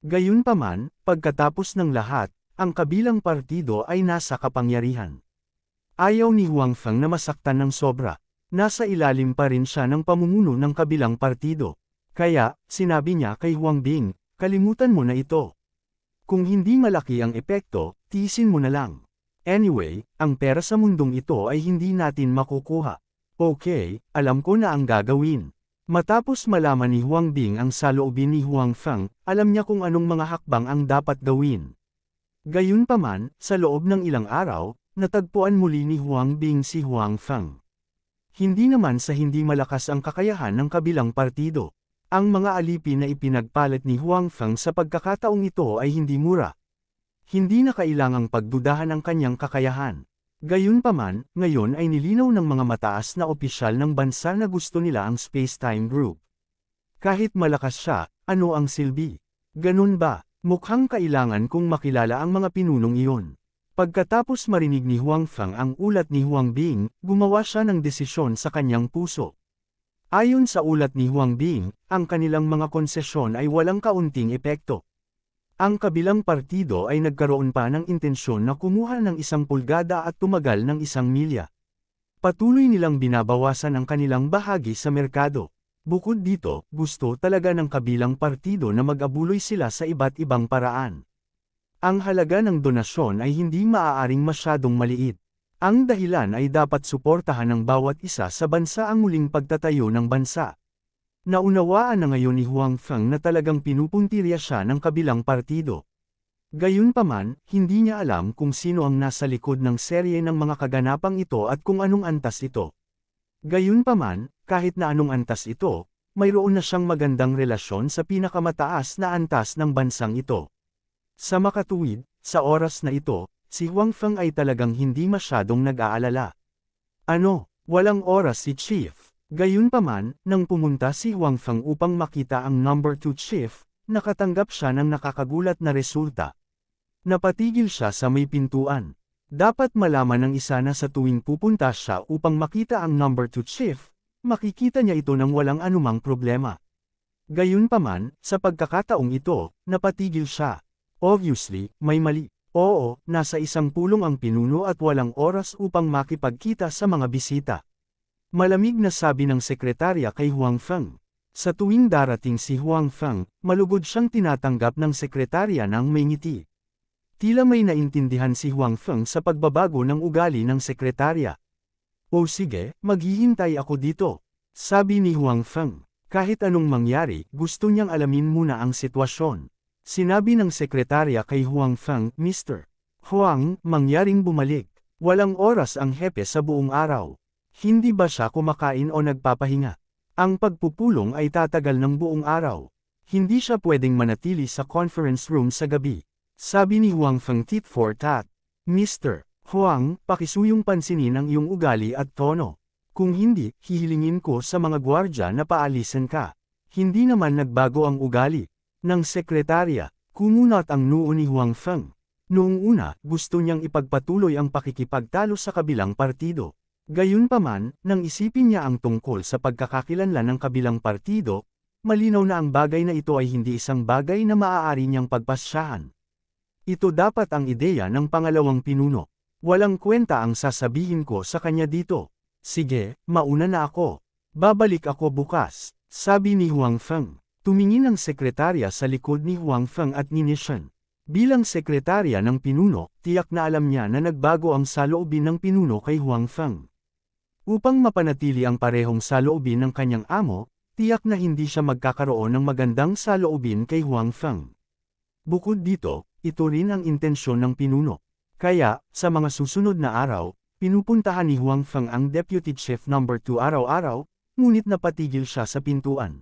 [SPEAKER 1] Gayunpaman, pagkatapos ng lahat, ang kabilang partido ay nasa kapangyarihan. Ayaw ni Huang Feng na masaktan ng sobra. Nasa ilalim pa rin siya ng pamumuno ng kabilang partido. Kaya, sinabi niya kay Huang Bing, kalimutan mo na ito. Kung hindi malaki ang epekto, tiisin mo na lang. Anyway, ang pera sa mundong ito ay hindi natin makukuha. Okay, alam ko na ang gagawin. Matapos malaman ni Huang Bing ang saloobin ni Huang Feng, alam niya kung anong mga hakbang ang dapat gawin. Gayunpaman, sa loob ng ilang araw, natagpuan muli ni Huang Bing si Huang Feng. Hindi naman sa hindi malakas ang kakayahan ng kabilang partido. Ang mga alipin na ipinagpalit ni Huang Feng sa pagkakataong ito ay hindi mura. Hindi na kailangang pagdudahan ang kanyang kakayahan. Gayunpaman, ngayon ay nilinaw ng mga mataas na opisyal ng bansa na gusto nila ang Space-Time Group. Kahit malakas siya, ano ang silbi? Ganun ba? Mukhang kailangan kong makilala ang mga pinunong iyon. Pagkatapos marinig ni Huang Feng ang ulat ni Huang Bing, gumawa siya ng desisyon sa kanyang puso. Ayon sa ulat ni Huang Bing, ang kanilang mga konsesyon ay walang kaunting epekto. Ang kabilang partido ay nagkaroon pa ng intensyon na kumuha ng 1 pulgada at tumagal ng 1 milya. Patuloy nilang binabawasan ang kanilang bahagi sa merkado. Bukod dito, gusto talaga ng kabilang partido na mag-abuloy sila sa iba't ibang paraan. Ang halaga ng donasyon ay hindi maaaring masyadong maliit. Ang dahilan ay dapat suportahan ng bawat isa sa bansa ang muling pagtatayo ng bansa. Naunawaan na ngayon ni Huang Feng na talagang pinupuntirya siya ng kabilang partido. Gayunpaman, hindi niya alam kung sino ang nasa likod ng serye ng mga kaganapang ito at kung anong antas ito. Gayunpaman, kahit na anong antas ito, mayroon na siyang magandang relasyon sa pinakamataas na antas ng bansang ito. Sa makatuwid, sa oras na ito, si Huang Feng ay talagang hindi masyadong nag-aalala. Ano, walang oras si Chief. Gayunpaman, nang pumunta si Huang Feng upang makita ang number 2 chief, nakatanggap siya ng nakakagulat na resulta. Napatigil siya sa may pintuan. Dapat malaman ng isa na sa tuwing pupunta siya upang makita ang number 2 chief, makikita niya ito nang walang anumang problema. Gayunpaman, sa pagkakataong ito, napatigil siya. Obviously, may mali. Oo, nasa isang pulong ang pinuno at walang oras upang makipagkita sa mga bisita. Malamig na sabi ng sekretarya kay Huang Feng. Sa tuwing darating si Huang Feng, malugod siyang tinatanggap ng sekretarya ng may ngiti. Tila may naintindihan si Huang Feng sa pagbabago ng ugali ng sekretarya. O sige, maghihintay ako dito. Sabi ni Huang Feng. Kahit anong mangyari, gusto niyang alamin muna ang sitwasyon. Sinabi ng sekretarya kay Huang Feng, Mr. Huang, mangyaring bumalik. Walang oras ang hepe sa buong araw. Hindi ba siya kumakain o nagpapahinga? Ang pagpupulong ay tatagal ng buong araw. Hindi siya pwedeng manatili sa conference room sa gabi. Sabi ni Huang Feng tit for tat. Mr. Huang, pakisuyong pansinin ang iyong ugali at tono. Kung hindi, hihilingin ko sa mga gwardya na paalisin ka. Hindi naman nagbago ang ugali ng sekretarya. Kumunat ang noo ni Huang Feng. Noong una, gusto niyang ipagpatuloy ang pakikipagtalo sa kabilang partido. Gayunpaman, nang isipin niya ang tungkol sa pagkakakilanlan ng kabilang partido, malinaw na ang bagay na ito ay hindi isang bagay na maaari niyang pagpasyahan. Ito dapat ang ideya ng pangalawang pinuno. Walang kwenta ang sasabihin ko sa kanya dito. Sige, mauna na ako. Babalik ako bukas, sabi ni Huang Feng. Tumingin ang sekretarya sa likod ni Huang Feng at ni Nishan. Bilang sekretarya ng pinuno, tiyak na alam niya na nagbago ang saloobin ng pinuno kay Huang Feng. Upang mapanatili ang parehong saloobin ng kanyang amo, tiyak na hindi siya magkakaroon ng magandang saloobin kay Huang Feng. Bukod dito, ito rin ang intensyon ng pinuno. Kaya, sa mga susunod na araw, pinupuntahan ni Huang Feng ang Deputy Chief No. 2 araw-araw, ngunit napatigil siya sa pintuan.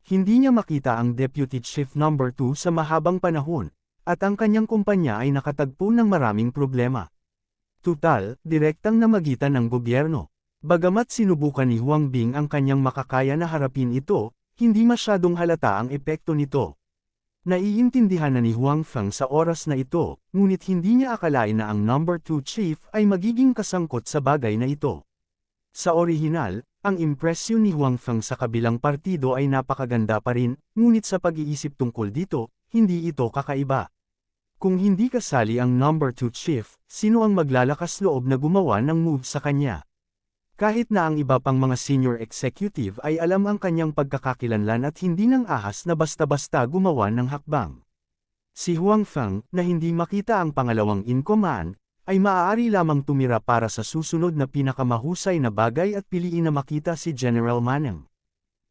[SPEAKER 1] Hindi niya makita ang Deputy Chief No. 2 sa mahabang panahon, at ang kanyang kumpanya ay nakatagpo ng maraming problema. Tutal, direktang namagitan ng gobyerno. Bagamat sinubukan ni Huang Bing ang kanyang makakaya na harapin ito, hindi masyadong halata ang epekto nito. Naiintindihan na ni Huang Feng sa oras na ito, ngunit hindi niya akalain na ang No. 2 Chief ay magiging kasangkot sa bagay na ito. Sa orihinal, ang impresyon ni Huang Feng sa kabilang partido ay napakaganda pa rin, ngunit sa pag-iisip tungkol dito, hindi ito kakaiba. Kung hindi kasali ang No. 2 Chief, sino ang maglalakas loob na gumawa ng move sa kanya? Kahit na ang iba pang mga senior executive ay alam ang kanyang pagkakakilanlan at hindi nang ahas na basta-basta gumawa ng hakbang. Si Huang Feng, na hindi makita ang pangalawang in command, ay maaari lamang tumira para sa susunod na pinakamahusay na bagay at piliin na makita si General Maneng.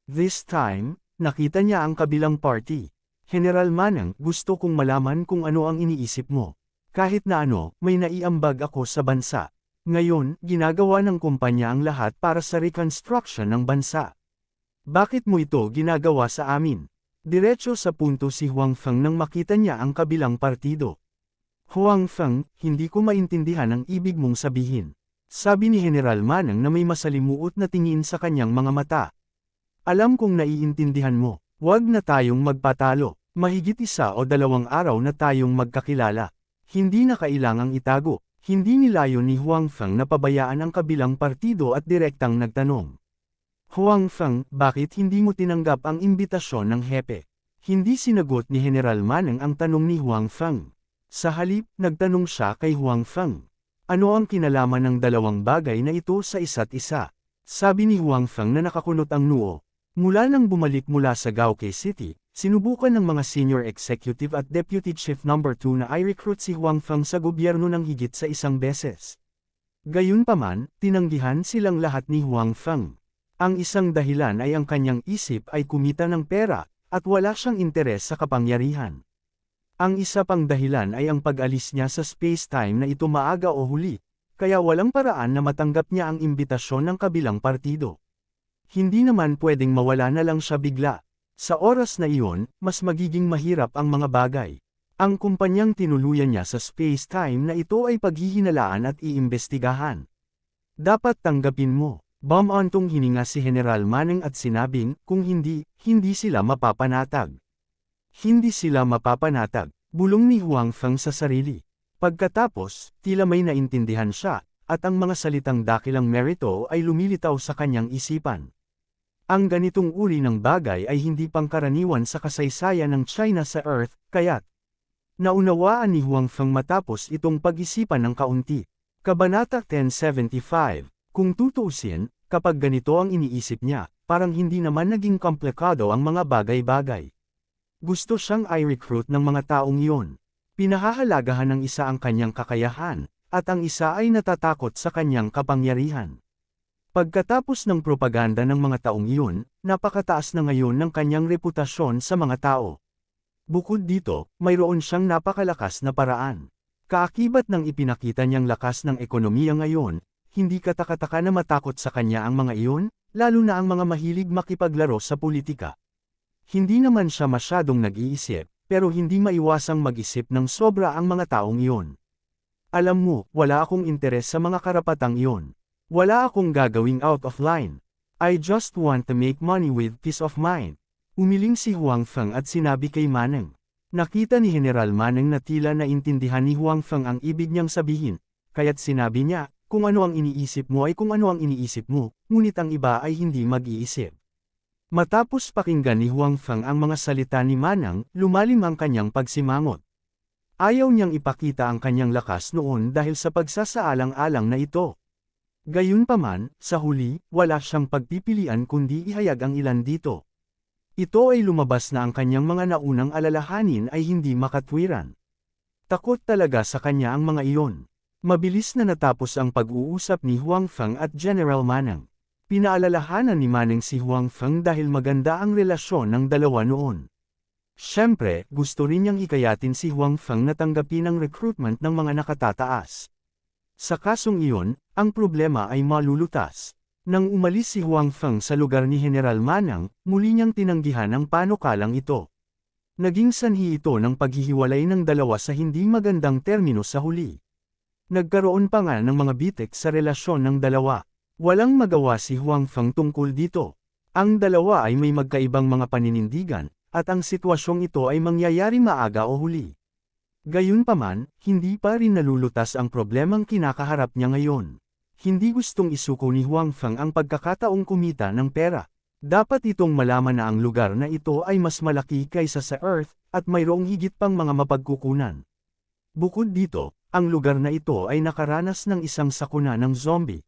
[SPEAKER 1] This time, nakita niya ang kabilang party. General Maneng, gusto kong malaman kung ano ang iniisip mo. Kahit na ano, may naiambag ako sa bansa. Ngayon, ginagawa ng kumpanya ang lahat para sa reconstruction ng bansa. Bakit mo ito ginagawa sa amin? Diretso sa punto si Huang Feng nang makita niya ang kabilang partido. Huang Feng, hindi ko maintindihan ang ibig mong sabihin. Sabi ni General Maneng na may masalimuot na tingin sa kanyang mga mata. Alam kong naiintindihan mo, huwag na tayong magpatalo. Mahigit 1 o 2 araw na tayong magkakilala. Hindi na kailangang itago. Hindi nilayon ni Huang Feng na pabayaan ang kabilang partido at direktang nagtanong. Huang Feng, bakit hindi mo tinanggap ang imbitasyon ng hepe? Hindi sinagot ni General Maneng ang tanong ni Huang Feng. Sa halip, nagtanong siya kay Huang Feng. Ano ang kinalaman ng dalawang bagay na ito sa isa't isa? Sabi ni Huang Feng na nakakunot ang noo. Mula nang bumalik mula sa Gaokei City, sinubukan ng mga senior executive at deputy chief No. 2 na i-recruit si Huang Feng sa gobyerno ng higit sa 1 beses. Gayunpaman, tinanggihan silang lahat ni Huang Feng. Ang isang dahilan ay ang kanyang isip ay kumita ng pera, at wala siyang interes sa kapangyarihan. Ang isa pang dahilan ay ang pag-alis niya sa space-time na ito maaga o huli, kaya walang paraan na matanggap niya ang imbitasyon ng kabilang partido. Hindi naman pwedeng mawala na lang siya bigla. Sa oras na iyon, mas magiging mahirap ang mga bagay. Ang kumpanyang tinuluyan niya sa space-time na ito ay paghihinalaan at iimbestigahan. Dapat tanggapin mo. Bumantong hininga si General Maneng at sinabing, kung hindi, hindi sila mapapanatag. Hindi sila mapapanatag, bulong ni Huang Feng sa sarili. Pagkatapos, tila may naintindihan siya, at ang mga salitang dakilang merito ay lumilitaw sa kanyang isipan. Ang ganitong uri ng bagay ay hindi pangkaraniwan sa kasaysayan ng China sa Earth, kaya't naunawaan ni Huang Feng matapos itong pag-isipan ng kaunti. Kabanata 1075, kung tutuusin, kapag ganito ang iniisip niya, parang hindi naman naging komplikado ang mga bagay-bagay. Gusto siyang i-recruit ng mga taong iyon. Pinahahalagahan ng isa ang kanyang kakayahan, at ang isa ay natatakot sa kanyang kapangyarihan. Pagkatapos ng propaganda ng mga taong iyon, napakataas na ngayon ng kanyang reputasyon sa mga tao. Bukod dito, mayroon siyang napakalakas na paraan. Kaakibat ng ipinakita niyang lakas ng ekonomiya ngayon, hindi katakataka na matakot sa kanya ang mga iyon, lalo na ang mga mahilig makipaglaro sa politika. Hindi naman siya masyadong nag-iisip, pero hindi maiwasang mag-isip ng sobra ang mga taong iyon. Alam mo, wala akong interes sa mga karapatang iyon. Wala akong gagawing out of line. I just want to make money with peace of mind. Umiling si Huang Feng at sinabi kay Maneng. Nakita ni General Maneng na tila naintindihan ni Huang Feng ang ibig niyang sabihin, kaya't sinabi niya, kung ano ang iniisip mo ay kung ano ang iniisip mo, ngunit ang iba ay hindi mag-iisip. Matapos pakinggan ni Huang Feng ang mga salita ni Maneng, lumalim ang kanyang pagsimangot. Ayaw niyang ipakita ang kanyang lakas noon dahil sa pagsasaalang-alang na ito. Gayunpaman, sa huli, wala siyang pagpipilian kundi ihayag ang ilan dito. Ito ay lumabas na ang kanyang mga naunang alalahanin ay hindi makatwiran. Takot talaga sa kanya ang mga iyon. Mabilis na natapos ang pag-uusap ni Huang Feng at General Maneng. Pinaalalahanan ni Maneng si Huang Feng dahil maganda ang relasyon ng dalawa noon. Siyempre, gusto rin niyang hikayatin si Huang Feng na tanggapin ang recruitment ng mga nakatataas. Sa kasong iyon, ang problema ay malulutas. Nang umalis si Huang Feng sa lugar ni General Manang, muli niyang tinanggihan ang panukalang ito. Naging sanhi ito ng paghihiwalay ng dalawa sa hindi magandang termino sa huli. Nagkaroon pa nga ng mga bitik sa relasyon ng dalawa. Walang magawa si Huang Feng tungkol dito. Ang dalawa ay may magkaibang mga paninindigan, at ang sitwasyong ito ay mangyayari maaga o huli. Gayunpaman, hindi pa rin nalulutas ang problemang kinakaharap niya ngayon. Hindi gustong isuko ni Huang Feng ang pagkakataong kumita ng pera. Dapat itong malaman na ang lugar na ito ay mas malaki kaysa sa Earth, at mayroong higit pang mga mapagkukunan. Bukod dito, ang lugar na ito ay nakaranas ng isang sakuna ng zombie.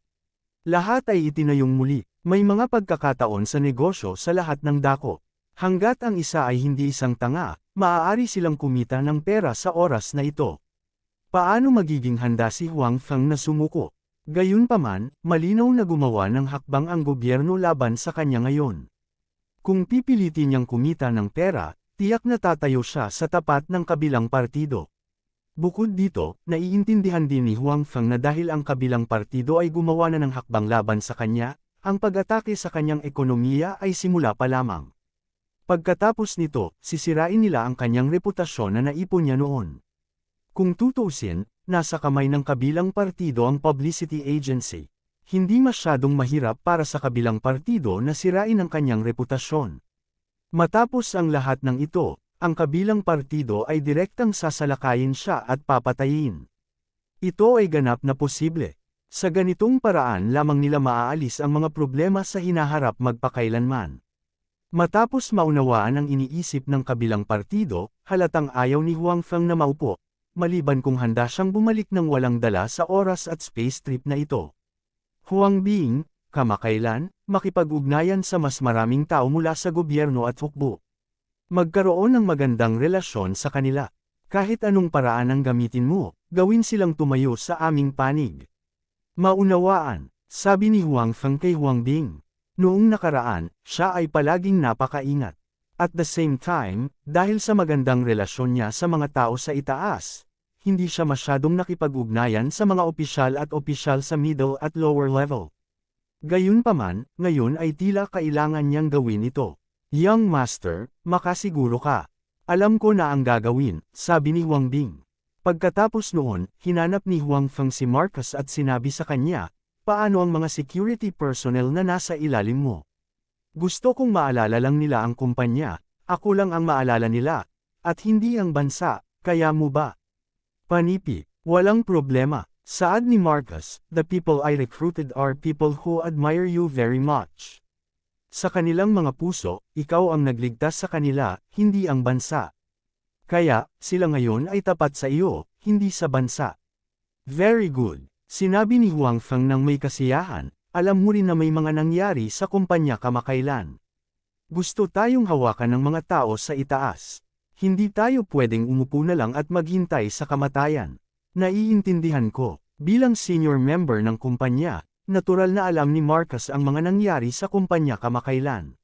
[SPEAKER 1] Lahat ay itinayong muli, may mga pagkakataon sa negosyo sa lahat ng dako. Hanggat ang isa ay hindi isang tanga, maaari silang kumita ng pera sa oras na ito. Paano magiging handa si Huang Feng na sumuko? Gayunpaman, malinaw na gumawa ng hakbang ang gobyerno laban sa kanya ngayon. Kung pipilitin niyang kumita ng pera, tiyak na tatayo siya sa tapat ng kabilang partido. Bukod dito, naiintindihan din ni Huang Feng na dahil ang kabilang partido ay gumawa na ng hakbang laban sa kanya, ang pag-atake sa kanyang ekonomiya ay simula pa lamang. Pagkatapos nito, sisirain nila ang kanyang reputasyon na naipon niya noon. Kung tutuusin, nasa kamay ng kabilang partido ang publicity agency. Hindi masyadong mahirap para sa kabilang partido na sirain ang kanyang reputasyon. Matapos ang lahat ng ito, ang kabilang partido ay direktang sasalakayin siya at papatayin. Ito ay ganap na posible. Sa ganitong paraan lamang nila maaalis ang mga problema sa hinaharap magpakailanman. Matapos maunawaan ang iniisip ng kabilang partido, halatang ayaw ni Huang Feng na maupo, maliban kung handa siyang bumalik ng walang dala sa oras at space trip na ito. Huang Bing, kamakailan, makipag-ugnayan sa mas maraming tao mula sa gobyerno at hukbo. Magkaroon ng magandang relasyon sa kanila. Kahit anong paraan ang gamitin mo, gawin silang tumayo sa aming panig. Maunawaan, sabi ni Huang Feng kay Huang Bing. Noong nakaraan, siya ay palaging napakaingat. At the same time, dahil sa magandang relasyon niya sa mga tao sa itaas, hindi siya masyadong nakipag-ugnayan sa mga opisyal sa middle at lower level. Gayunpaman, ngayon ay tila kailangan niyang gawin ito. Young Master, makasiguro ka. Alam ko na ang gagawin, sabi ni Huang Bing. Pagkatapos noon, hinanap ni Huang Feng si Marcus at sinabi sa kanya, paano ang mga security personnel na nasa ilalim mo? Gusto kong maalala lang nila ang kumpanya, ako lang ang maalala nila, at hindi ang bansa, kaya mo ba? Panipi, walang problema. Saad ni Marcus, the people I recruited are people who admire you very much. Sa kanilang mga puso, ikaw ang nagligtas sa kanila, hindi ang bansa. Kaya, sila ngayon ay tapat sa iyo, hindi sa bansa. Very good. Sinabi ni Huang Feng ng may kasiyahan, alam mo rin na may mga nangyari sa kumpanya kamakailan. Gusto tayong hawakan ng mga tao sa itaas. Hindi tayo pwedeng umupo na lang at maghintay sa kamatayan. Naiintindihan ko, bilang senior member ng kumpanya, natural na alam ni Marcus ang mga nangyari sa kumpanya kamakailan.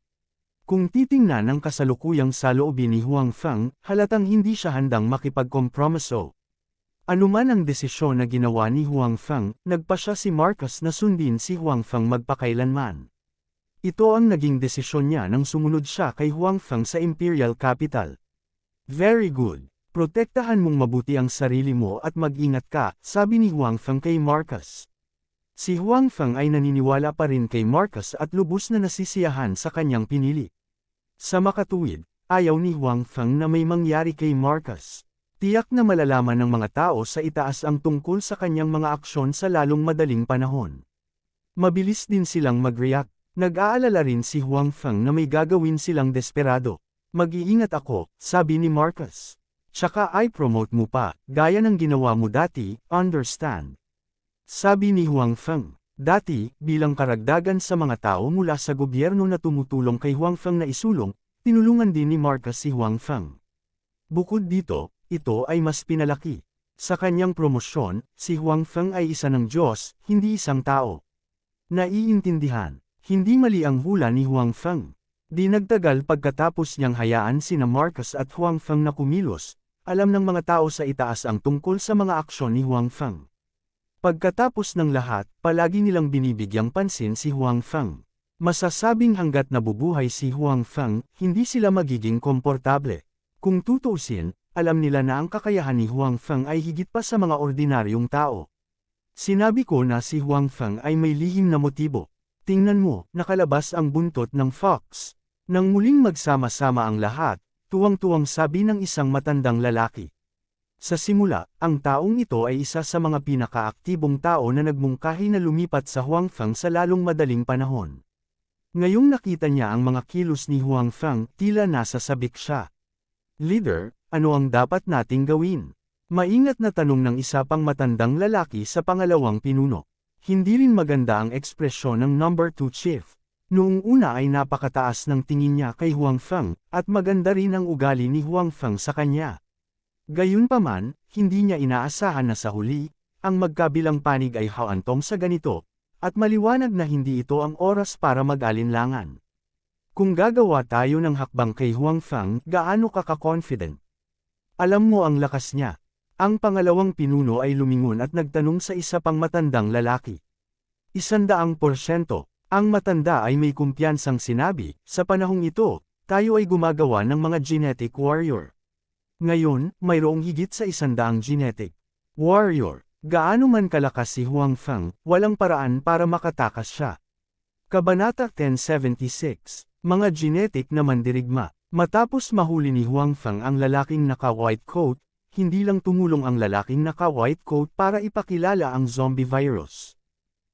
[SPEAKER 1] Kung titingnan ang kasalukuyang saloobin ni Huang Feng, halatang hindi siya handang makipagkompromiso. Anuman ang desisyon na ginawa ni Huang Feng, nagpasya si Marcus na sundin si Huang Feng magpakailanman. Ito ang naging desisyon niya nang sumunod siya kay Huang Feng sa Imperial Capital. Very good. Protektahan mong mabuti ang sarili mo at mag-ingat ka, sabi ni Huang Feng kay Marcus. Si Huang Feng ay naniniwala pa rin kay Marcus at lubos na nasisiyahan sa kanyang pinili. Sa makatuwid, ayaw ni Huang Feng na may mangyari kay Marcus. Tiyak na malalaman ng mga tao sa itaas ang tungkol sa kanyang mga aksyon sa lalong madaling panahon. Mabilis din silang mag-react. Nag-aalala rin si Huang Feng na may gagawin silang desperado. Mag-iingat ako, sabi ni Marcus. Tsaka i-promote mo pa, gaya ng ginawa mo dati, understand? Sabi ni Huang Feng. Dati, bilang karagdagan sa mga tao mula sa gobyerno na tumutulong kay Huang Feng na isulong, tinulungan din ni Marcus si Huang Feng. Bukod dito, ito ay mas pinalaki. Sa kanyang promosyon, si Huang Feng ay isa ng Diyos, hindi isang tao. Naiintindihan. Hindi mali ang hula ni Huang Feng. Di nagtagal pagkatapos niyang hayaan sina Marcus at Huang Feng na kumilos, alam ng mga tao sa itaas ang tungkol sa mga aksyon ni Huang Feng. Pagkatapos ng lahat, palagi nilang binibigyang pansin si Huang Feng. Masasabing hanggat nabubuhay si Huang Feng, hindi sila magiging komportable. Kung tutuusin, alam nila na ang kakayahan ni Huang Feng ay higit pa sa mga ordinaryong tao. Sinabi ko na si Huang Feng ay may lihim na motibo. Tingnan mo, nakalabas ang buntot ng fox. Nang muling magsama-sama ang lahat, tuwang-tuwang sabi ng isang matandang lalaki. Sa simula, ang taong ito ay isa sa mga pinakaaktibong tao na nagmungkahi na lumipat sa Huang Feng sa lalong madaling panahon. Ngayong nakita niya ang mga kilos ni Huang Feng, tila nasasabik siya. Leader, ano ang dapat nating gawin? Maingat na tanong ng isa pang matandang lalaki sa pangalawang pinuno. Hindi rin maganda ang ekspresyon ng number 2 chief. Noong una ay napakataas ng tingin niya kay Huang Feng, at maganda rin ang ugali ni Huang Feng sa kanya. Gayunpaman, hindi niya inaasahan na sa huli, ang magkabilang panig ay hawantong sa ganito, at maliwanag na hindi ito ang oras para mag-alinlangan. Kung gagawa tayo ng hakbang kay Huang Feng, gaano ka ka-confident? Alam mo ang lakas niya. Ang pangalawang pinuno ay lumingon at nagtanong sa isa pang matandang lalaki. 100%, ang matanda ay may kumpiyansang sinabi, sa panahong ito, tayo ay gumagawa ng mga genetic warrior. Ngayon, mayroong higit sa 100 genetic warrior. Gaano man kalakas si Huang Feng, walang paraan para makatakas siya. Kabanata 1076, mga genetic na mandirigma. Matapos mahuli ni Huang Feng ang lalaking naka-white coat, hindi lang tumulong ang lalaking naka-white coat para ipakilala ang zombie virus.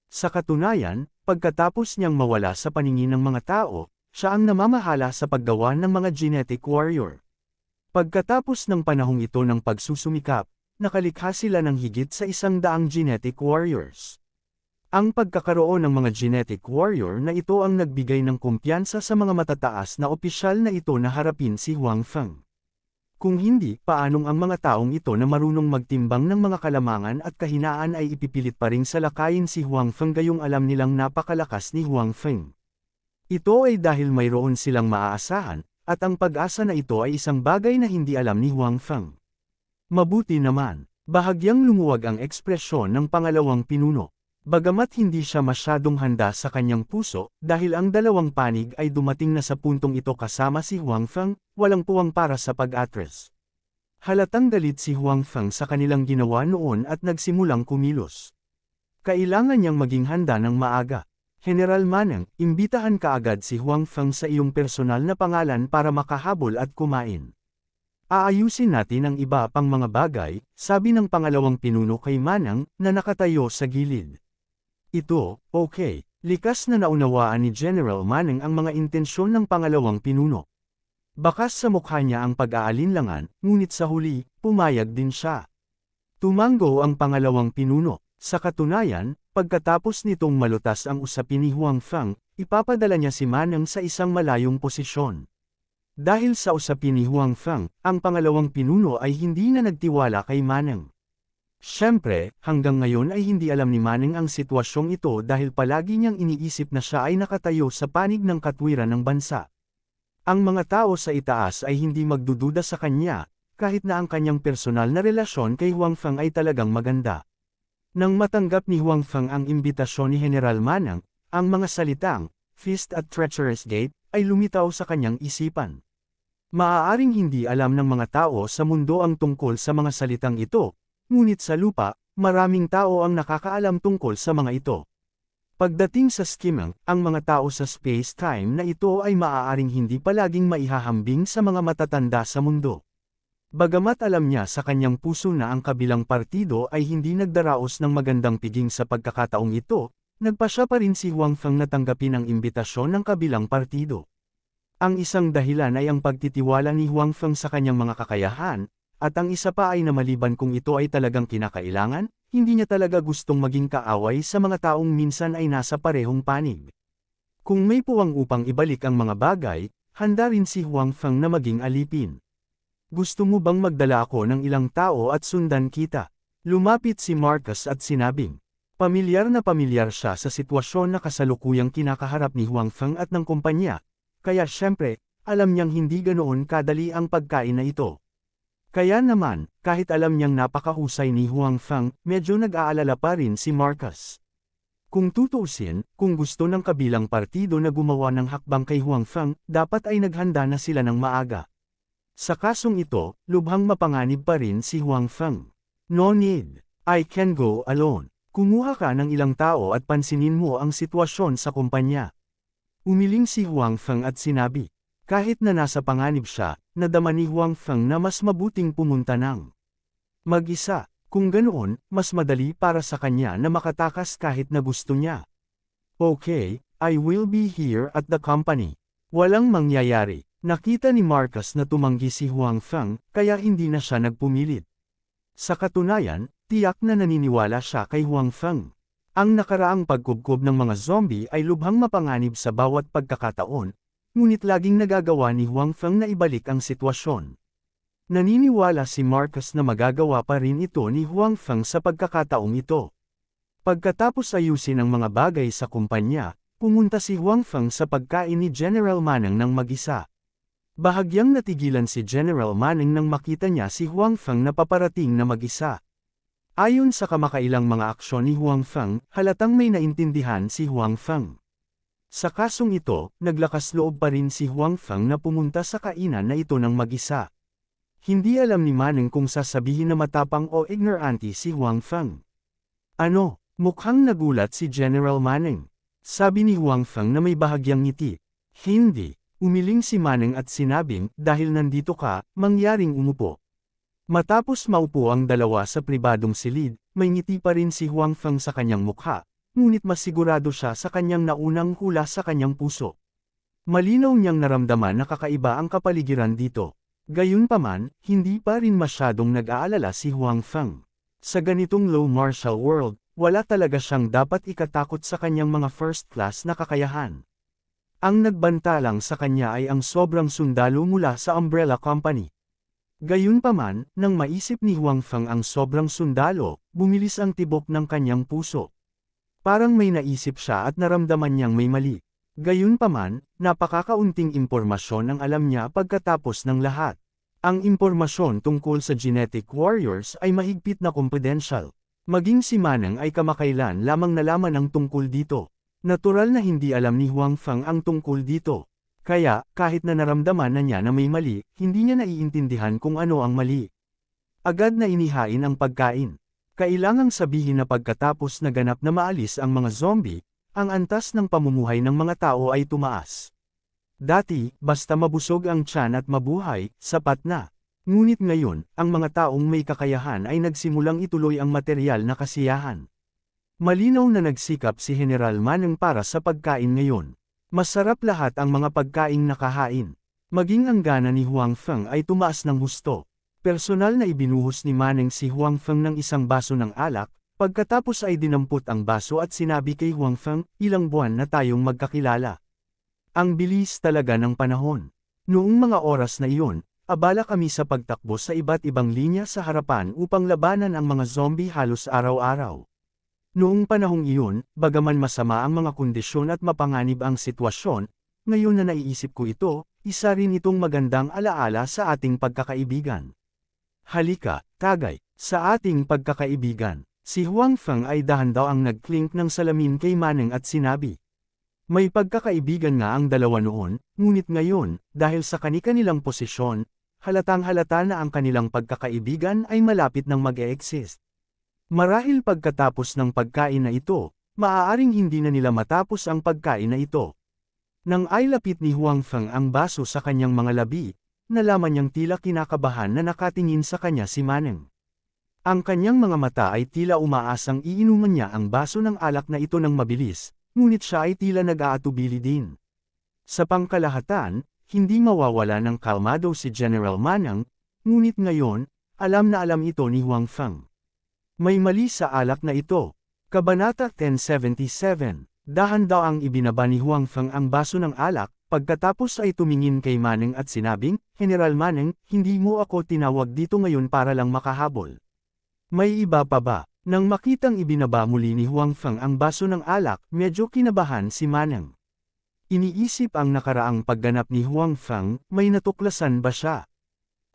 [SPEAKER 1] Sa katunayan, pagkatapos niyang mawala sa paningin ng mga tao, siya ang namamahala sa paggawa ng mga genetic warrior. Pagkatapos ng panahong ito ng pagsusumikap, nakalikha sila ng higit sa 100 genetic warriors. Ang pagkakaroon ng mga genetic warrior na ito ang nagbigay ng kumpiyansa sa mga matataas na opisyal na ito na harapin si Huang Feng. Kung hindi, paanong ang mga taong ito na marunong magtimbang ng mga kalamangan at kahinaan ay ipipilit pa ring salakayin si Huang Feng gayong alam nilang napakalakas ni Huang Feng. Ito ay dahil mayroon silang maaasahan, at ang pag-asa na ito ay isang bagay na hindi alam ni Huang Feng. Mabuti naman, bahagyang lumuwag ang ekspresyon ng pangalawang pinuno. Bagamat hindi siya masyadong handa sa kanyang puso, dahil ang dalawang panig ay dumating na sa puntong ito kasama si Huang Feng, walang puwang para sa pag-atres. Halatang galit si Huang Feng sa kanilang ginawa noon at nagsimulang kumilos. Kailangan niyang maging handa ng maaga. General Manang, imbitahan kaagad si Huang Feng sa iyong personal na pangalan para makahabol at kumain. Aayusin natin ang iba pang mga bagay, sabi ng pangalawang pinuno kay Manang, na nakatayo sa gilid. Ito, okay. Likas na naunawaan ni General Manang ang mga intensyon ng pangalawang pinuno. Bakas sa mukha niya ang pag-aalinlangan, ngunit sa huli, pumayag din siya. Tumango ang pangalawang pinuno. Sa katunayan, pagkatapos nitong malutas ang usapin ni Huang Feng, ipapadala niya si Manang sa isang malayong posisyon. Dahil sa usapin ni Huang Feng, ang pangalawang pinuno ay hindi na nagtiwala kay Manang. Siyempre, hanggang ngayon ay hindi alam ni Manang ang sitwasyong ito dahil palagi niyang iniisip na siya ay nakatayo sa panig ng katwiran ng bansa. Ang mga tao sa itaas ay hindi magdududa sa kanya, kahit na ang kanyang personal na relasyon kay Huang Feng ay talagang maganda. Nang matanggap ni Huang Feng ang imbitasyon ni General Manang, ang mga salitang, "fist at treacherous gate," ay lumitaw sa kanyang isipan. Maaaring hindi alam ng mga tao sa mundo ang tungkol sa mga salitang ito, ngunit sa lupa, maraming tao ang nakakaalam tungkol sa mga ito. Pagdating sa scheming, ang mga tao sa space-time na ito ay maaaring hindi palaging maihahambing sa mga matatanda sa mundo. Bagamat alam niya sa kanyang puso na ang kabilang partido ay hindi nagdaraos ng magandang piging sa pagkakataong ito, nagpasya pa rin si Huang Feng na tanggapin ang imbitasyon ng kabilang partido. Ang isang dahilan ay ang pagtitiwala ni Huang Feng sa kanyang mga kakayahan, at ang isa pa ay na maliban kung ito ay talagang kinakailangan, hindi niya talaga gustong maging kaaway sa mga taong minsan ay nasa parehong panig. Kung may puwang upang ibalik ang mga bagay, handa rin si Huang Feng na maging alipin. Gusto mo bang magdala ako ng ilang tao at sundan kita? Lumapit si Marcus at sinabing, Pamilyar siya sa sitwasyon na kasalukuyang kinakaharap ni Huang Feng at ng kumpanya, kaya syempre, alam niyang hindi ganoon kadali ang pagkain na ito. Kaya naman, kahit alam niyang napakahusay ni Huang Feng, medyo nag-aalala pa rin si Marcus. Kung tutuusin, kung gusto ng kabilang partido na gumawa ng hakbang kay Huang Feng, dapat ay naghanda na sila ng maaga. Sa kasong ito, lubhang mapanganib pa rin si Huang Feng. No need. I can go alone. Kumuha ka ng ilang tao at pansinin mo ang sitwasyon sa kumpanya. Umiling si Huang Feng at sinabi. Kahit na nasa panganib siya, nadama ni Huang Feng na mas mabuting pumunta ng mag-isa. Kung ganoon, mas madali para sa kanya na makatakas kahit na gusto niya. Okay, I will be here at the company. Walang mangyayari. Nakita ni Marcus na tumanggi si Huang Feng, kaya hindi na siya nagpumilit. Sa katunayan, tiyak na naniniwala siya kay Huang Feng. Ang nakaraang pagkubkob ng mga zombie ay lubhang mapanganib sa bawat pagkakataon, ngunit laging nagagawa ni Huang Feng na ibalik ang sitwasyon. Naniniwala si Marcus na magagawa pa rin ito ni Huang Feng sa pagkakataong ito. Pagkatapos ayusin ang mga bagay sa kumpanya, pumunta si Huang Feng sa pagkain ni General Manning ng mag-isa. Bahagyang natigilan si General Manning nang makita niya si Huang Feng na paparating na mag-isa. Ayon sa kamakailang mga aksyon ni Huang Feng, halatang may naintindihan si Huang Feng. Sa kasong ito, naglakas loob pa rin si Huang Feng na pumunta sa kainan na ito ng mag-isa. Hindi alam ni Manning kung sasabihin na matapang o ignorante si Huang Feng. Ano? Mukhang nagulat si General Manning. Sabi ni Huang Feng na may bahagyang ngiti. Hindi. Umiling si Manning at sinabing, dahil nandito ka, mangyaring umupo. Matapos maupo ang dalawa sa pribadong silid, may ngiti pa rin si Huang Feng sa kanyang mukha, ngunit mas sigurado siya sa kanyang naunang hula sa kanyang puso. Malinaw niyang naramdaman na kakaiba ang kapaligiran dito. Gayunpaman, hindi pa rin masyadong nag-aalala si Huang Feng. Sa ganitong low martial world, wala talaga siyang dapat ikatakot sa kanyang mga first class na kakayahan. Ang nagbanta lang sa kanya ay ang sobrang sundalo mula sa Umbrella Company. Gayunpaman, nang maisip ni Huang Feng ang sobrang sundalo, bumilis ang tibok ng kanyang puso. Parang may naisip siya at naramdaman niyang may mali. Gayunpaman, napakakaunting impormasyon ang alam niya pagkatapos ng lahat. Ang impormasyon tungkol sa genetic warriors ay mahigpit na confidential. Maging si Manang ay kamakailan lamang nalaman ang tungkol dito. Natural na hindi alam ni Huang Feng ang tungkol dito. Kaya, kahit na naramdaman na niya na may mali, hindi niya naiintindihan kung ano ang mali. Agad na inihain ang pagkain. Kailangang sabihin na pagkatapos na ganap na maalis ang mga zombie, ang antas ng pamumuhay ng mga tao ay tumaas. Dati, basta mabusog ang tiyan at mabuhay, sapat na. Ngunit ngayon, ang mga taong may kakayahan ay nagsimulang ituloy ang materyal na kasiyahan. Malinaw na nagsikap si General Manning para sa pagkain ngayon. Masarap lahat ang mga pagkaing nakahain. Maging ang gana ni Huang Feng ay tumaas ng husto. Personal na ibinuhos ni Manning si Huang Feng ng isang baso ng alak, pagkatapos ay dinampot ang baso at sinabi kay Huang Feng, ilang buwan na tayong magkakilala. Ang bilis talaga ng panahon. Noong mga oras na iyon, abala kami sa pagtakbo sa iba't ibang linya sa harapan upang labanan ang mga zombie halos araw-araw. Noong panahong iyon, bagaman masama ang mga kondisyon at mapanganib ang sitwasyon, ngayon na naiisip ko ito, isa rin itong magandang alaala sa ating pagkakaibigan. Halika, tagay, sa ating pagkakaibigan. Si Huang Feng ay dahan-daw ang nag-clink ng salamin kay Manning at sinabi. May pagkakaibigan nga ang dalawa noon, ngunit ngayon, dahil sa kani-kanilang posisyon, halatang-halata na ang kanilang pagkakaibigan ay malapit ng mag-e-exist. Marahil pagkatapos ng pagkain na ito, maaaring hindi na nila matapos ang pagkain na ito. Nang ay lapit ni Huang Feng ang baso sa kanyang mga labi, nalaman niyang tila kinakabahan na nakatingin sa kanya si Manning. Ang kanyang mga mata ay tila umaasang iinuman niya ang baso ng alak na ito ng mabilis, ngunit siya ay tila nag-aatubili din. Sa pangkalahatan, hindi mawawala ng kalmado si General Manning, ngunit ngayon, alam na alam ito ni Huang Feng. May mali sa alak na ito. Kabanata 1077. Dahan-daw ang ibinaba ni Huang Feng ang baso ng alak, pagkatapos ay tumingin kay Manning at sinabing, General Manning, hindi mo ako tinawag dito ngayon para lang makahabol. May iba pa ba? Nang makitang ibinaba muli ni Huang Feng ang baso ng alak, medyo kinabahan si Manang. Iniisip ang nakaraang pagganap ni Huang Feng, may natuklasan ba siya?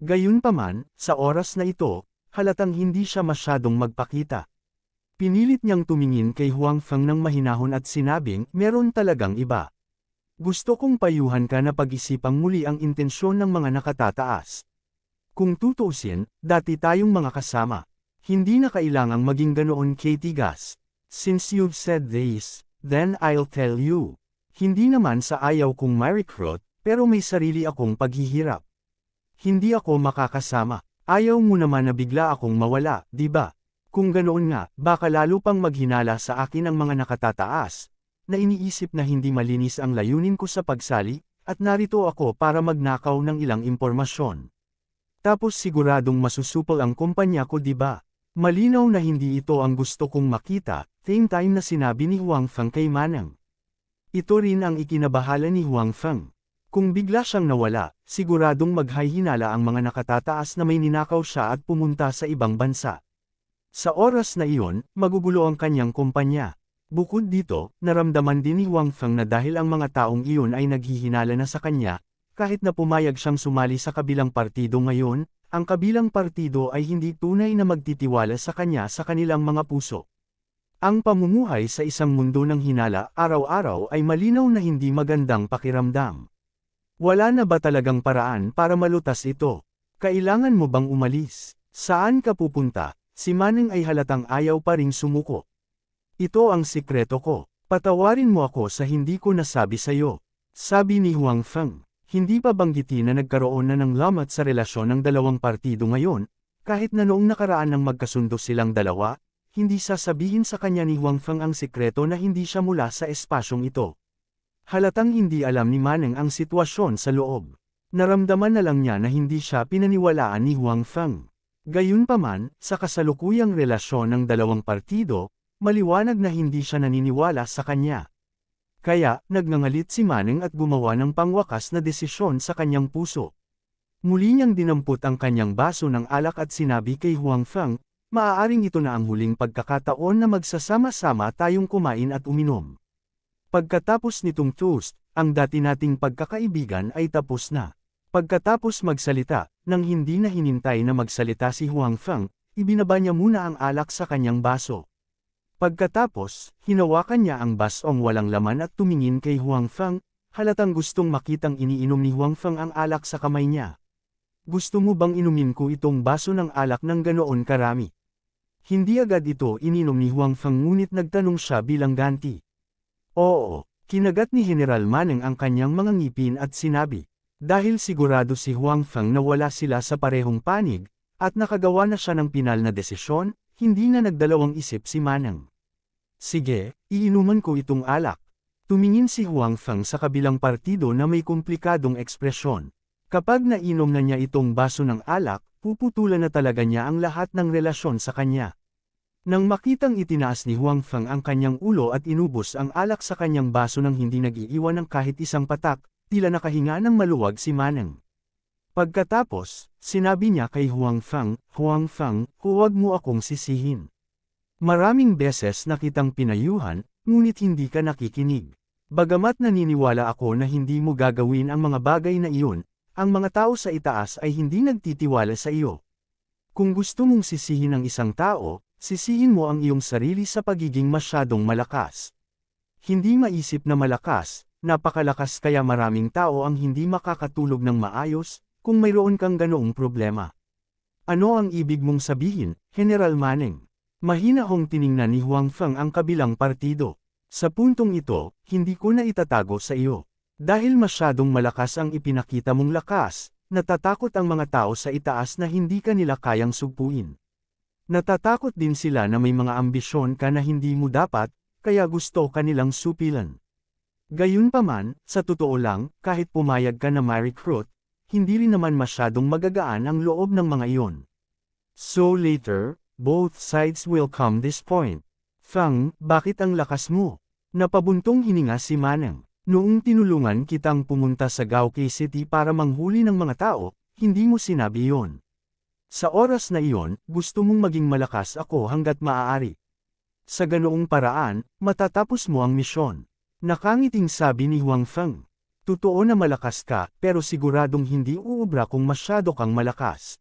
[SPEAKER 1] Gayunpaman, sa oras na ito, halatang hindi siya masyadong magpakita. Pinilit niyang tumingin kay Huang Feng ng mahinahon at sinabing, meron talagang iba. Gusto kong payuhan ka na pag-isipang muli ang intensyon ng mga nakatataas. Kung tutuusin, dati tayong mga kasama. Hindi na kailangang maging ganoon kay Tigas. Since you've said this, then I'll tell you. Hindi naman sa ayaw kong ma-recruit, pero may sarili akong paghihirap. Hindi ako makakasama. Ayaw mo naman na bigla akong mawala, di ba? Kung ganoon nga, baka lalo pang maghinala sa akin ang mga nakatataas, na iniisip na hindi malinis ang layunin ko sa pagsali, at narito ako para magnakaw ng ilang impormasyon. Tapos siguradong masusupol ang kumpanya ko, di ba? Malinaw na hindi ito ang gusto kong makita, same time na sinabi ni Huang Feng kay Manang. Ito rin ang ikinabahala ni Huang Feng. Kung bigla siyang nawala, siguradong maghahinala ang mga nakatataas na may ninakaw siya at pumunta sa ibang bansa. Sa oras na iyon, magugulo ang kanyang kumpanya. Bukod dito, naramdaman din ni Huang Feng na dahil ang mga taong iyon ay naghihinala na sa kanya, kahit na pumayag siyang sumali sa kabilang partido ngayon, ang kabilang partido ay hindi tunay na magtitiwala sa kanya sa kanilang mga puso. Ang pamumuhay sa isang mundo ng hinala araw-araw ay malinaw na hindi magandang pakiramdam. Wala na ba talagang paraan para malutas ito? Kailangan mo bang umalis? Saan ka pupunta? Si Manang ay halatang ayaw pa ring sumuko. Ito ang sikreto ko. Patawarin mo ako sa hindi ko nasabi sa'yo. Sabi ni Huang Feng. Hindi pa banggitin na nagkaroon na ng lamat sa relasyon ng dalawang partido ngayon, kahit na noong nakaraan nang magkasundo silang dalawa, hindi sasabihin sa kanya ni Huang Feng ang sikreto na hindi siya mula sa espasyong ito. Halatang hindi alam ni Manang ang sitwasyon sa loob. Naramdaman na lang niya na hindi siya pinaniwalaan ni Huang Feng. Gayunpaman, sa kasalukuyang relasyon ng dalawang partido, maliwanag na hindi siya naniniwala sa kanya. Kaya, nagngangalit si Manang at gumawa ng pangwakas na desisyon sa kanyang puso. Muli niyang dinampot ang kanyang baso ng alak at sinabi kay Huang Feng, maaaring ito na ang huling pagkakataon na magsasama-sama tayong kumain at uminom. Pagkatapos nitong toast, ang dati nating pagkakaibigan ay tapos na. Pagkatapos magsalita, nang hindi na hinintay na magsalita si Huang Feng, ibinaba niya muna ang alak sa kanyang baso. Pagkatapos, hinawakan niya ang basong walang laman at tumingin kay Huang Feng, halatang gustong makitang iniinom ni Huang Feng ang alak sa kamay niya. Gusto mo bang inumin ko itong baso ng alak ng ganoon karami? Hindi agad ito ininom ni Huang Feng ngunit nagtanong siya bilang ganti. Oo, kinagat ni General Manang ang kanyang mga ngipin at sinabi. Dahil sigurado si Huang Feng na wala sila sa parehong panig, at nakagawa na siya ng pinal na desisyon, hindi na nagdalawang isip si Manang. Sige, iinuman ko itong alak. Tumingin si Huang Feng sa kabilang partido na may komplikadong ekspresyon. Kapag nainom na niya itong baso ng alak, puputulan na talaga niya ang lahat ng relasyon sa kanya. Nang makitang itinaas ni Huang Feng ang kanyang ulo at inubos ang alak sa kanyang baso nang hindi nag-iiwan ng kahit isang patak, tila nakahinga ng maluwag si Manang. Pagkatapos, sinabi niya kay Huang Feng, huwag mo akong sisihin. Maraming beses na kitang pinayuhan, ngunit hindi ka nakikinig. Bagamat naniniwala ako na hindi mo gagawin ang mga bagay na iyon, ang mga tao sa itaas ay hindi nagtitiwala sa iyo. Kung gusto mong sisihin ang isang tao, sisihin mo ang iyong sarili sa pagiging masyadong malakas. Hindi maisip na malakas, napakalakas kaya maraming tao ang hindi makakatulog ng maayos, kung mayroon kang ganoong problema. Ano ang ibig mong sabihin, General Manang? Mahina hong tiningnan ni Huang Feng ang kabilang partido. Sa puntong ito, hindi ko na itatago sa iyo. Dahil masyadong malakas ang ipinakita mong lakas, natatakot ang mga tao sa itaas na hindi ka nila kayang sugpuin. Natatakot din sila na may mga ambisyon ka na hindi mo dapat, kaya gusto ka nilang supilan. Gayunpaman, sa totoo lang, kahit pumayag ka na ma-recruit, hindi rin naman masyadong magagaan ang loob ng mga iyon. So later, both sides will come this point. Feng, bakit ang lakas mo? Napabuntong hininga si Manang. Noong tinulungan kitang pumunta sa Gaokei City para manghuli ng mga tao, hindi mo sinabi yon. Sa oras na iyon, gusto mong maging malakas ako hanggat maaari. Sa ganoong paraan, matatapos mo ang misyon. Nakangiting sabi ni Huang Feng. Totoo na malakas ka, pero siguradong hindi uubra kung masyado kang malakas.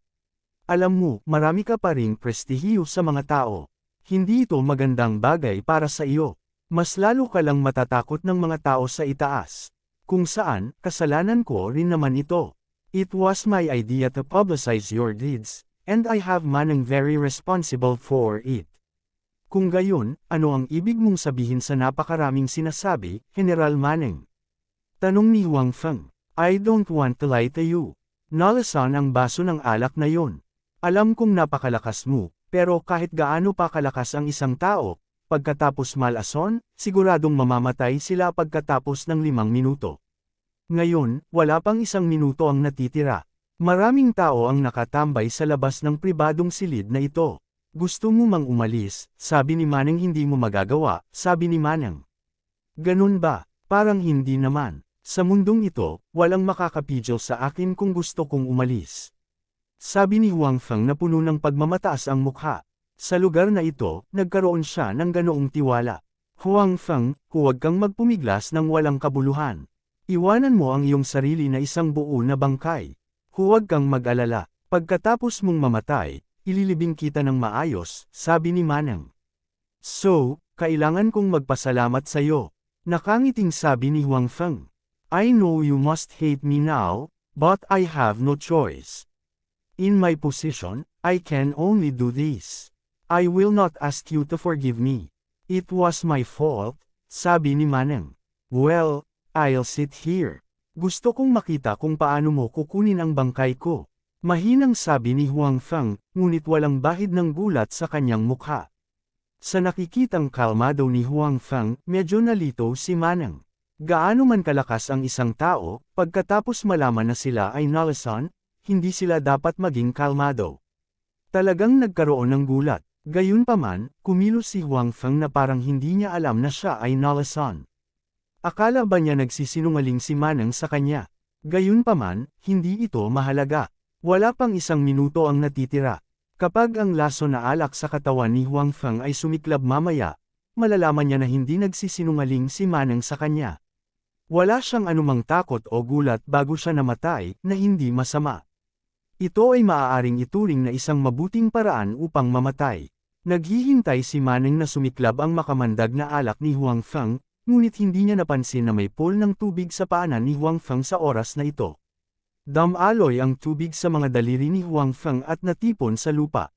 [SPEAKER 1] Alam mo, marami ka pa ring prestihiyo sa mga tao. Hindi ito magandang bagay para sa iyo. Mas lalo ka lang matatakot ng mga tao sa itaas. Kung saan, kasalanan ko rin naman ito. It was my idea to publicize your deeds, and I have manang very responsible for it. Kung gayon, ano ang ibig mong sabihin sa napakaraming sinasabi, General Manning? Tanong ni Huang Feng. I don't want to lie to you. Nalasan ang baso ng alak na yon. Alam kong napakalakas mo, pero kahit gaano pa kalakas ang isang tao, pagkatapos malason, siguradong mamamatay sila pagkatapos ng 5 minuto. Ngayon, wala pang 1 minuto ang natitira. Maraming tao ang nakatambay sa labas ng pribadong silid na ito. Gusto mo mang umalis, sabi ni Manang. Hindi mo magagawa, sabi ni Manang. Ganun ba? Parang hindi naman. Sa mundong ito, walang makakapigil sa akin kung gusto kong umalis. Sabi ni Huang Feng na puno ng pagmamataas ang mukha. Sa lugar na ito, nagkaroon siya ng ganoong tiwala. Huang Feng, huwag kang magpumiglas ng walang kabuluhan. Iwanan mo ang iyong sarili na isang buo na bangkay. Huwag kang mag-alala. Pagkatapos mong mamatay, ililibing kita ng maayos, sabi ni Manang. So, kailangan kong magpasalamat sa iyo. Nakangiting sabi ni Huang Feng. I know you must hate me now, but I have no choice. In my position, I can only do this. I will not ask you to forgive me. It was my fault, sabi ni Manang. Well, I'll sit here. Gusto kong makita kung paano mo kukunin ang bangkay ko. Mahinang sabi ni Huang Feng, ngunit walang bahid ng gulat sa kanyang mukha. Sa nakikitang kalmado ni Huang Feng, medyo nalito si Manang. Gaano man kalakas ang isang tao, pagkatapos malaman na sila ay nalasan, hindi sila dapat maging kalmado. Talagang nagkaroon ng gulat. Gayunpaman, kumilos si Huang Feng na parang hindi niya alam na siya ay nalasan. Akala ba niya nagsisinungaling si Manang sa kanya? Gayunpaman, hindi ito mahalaga. Wala pang 1 minuto ang natitira. Kapag ang laso na alak sa katawan ni Huang Feng ay sumiklab mamaya, malalaman niya na hindi nagsisinungaling si Manang sa kanya. Wala siyang anumang takot o gulat bago siya namatay, na hindi masama. Ito ay maaaring ituring na isang mabuting paraan upang mamatay. Naghihintay si Manang na sumiklab ang makamandag na alak ni Huang Feng, ngunit hindi niya napansin na may pool ng tubig sa paanan ni Huang Feng sa oras na ito. Damaloy ang tubig sa mga daliri ni Huang Feng at natipon sa lupa.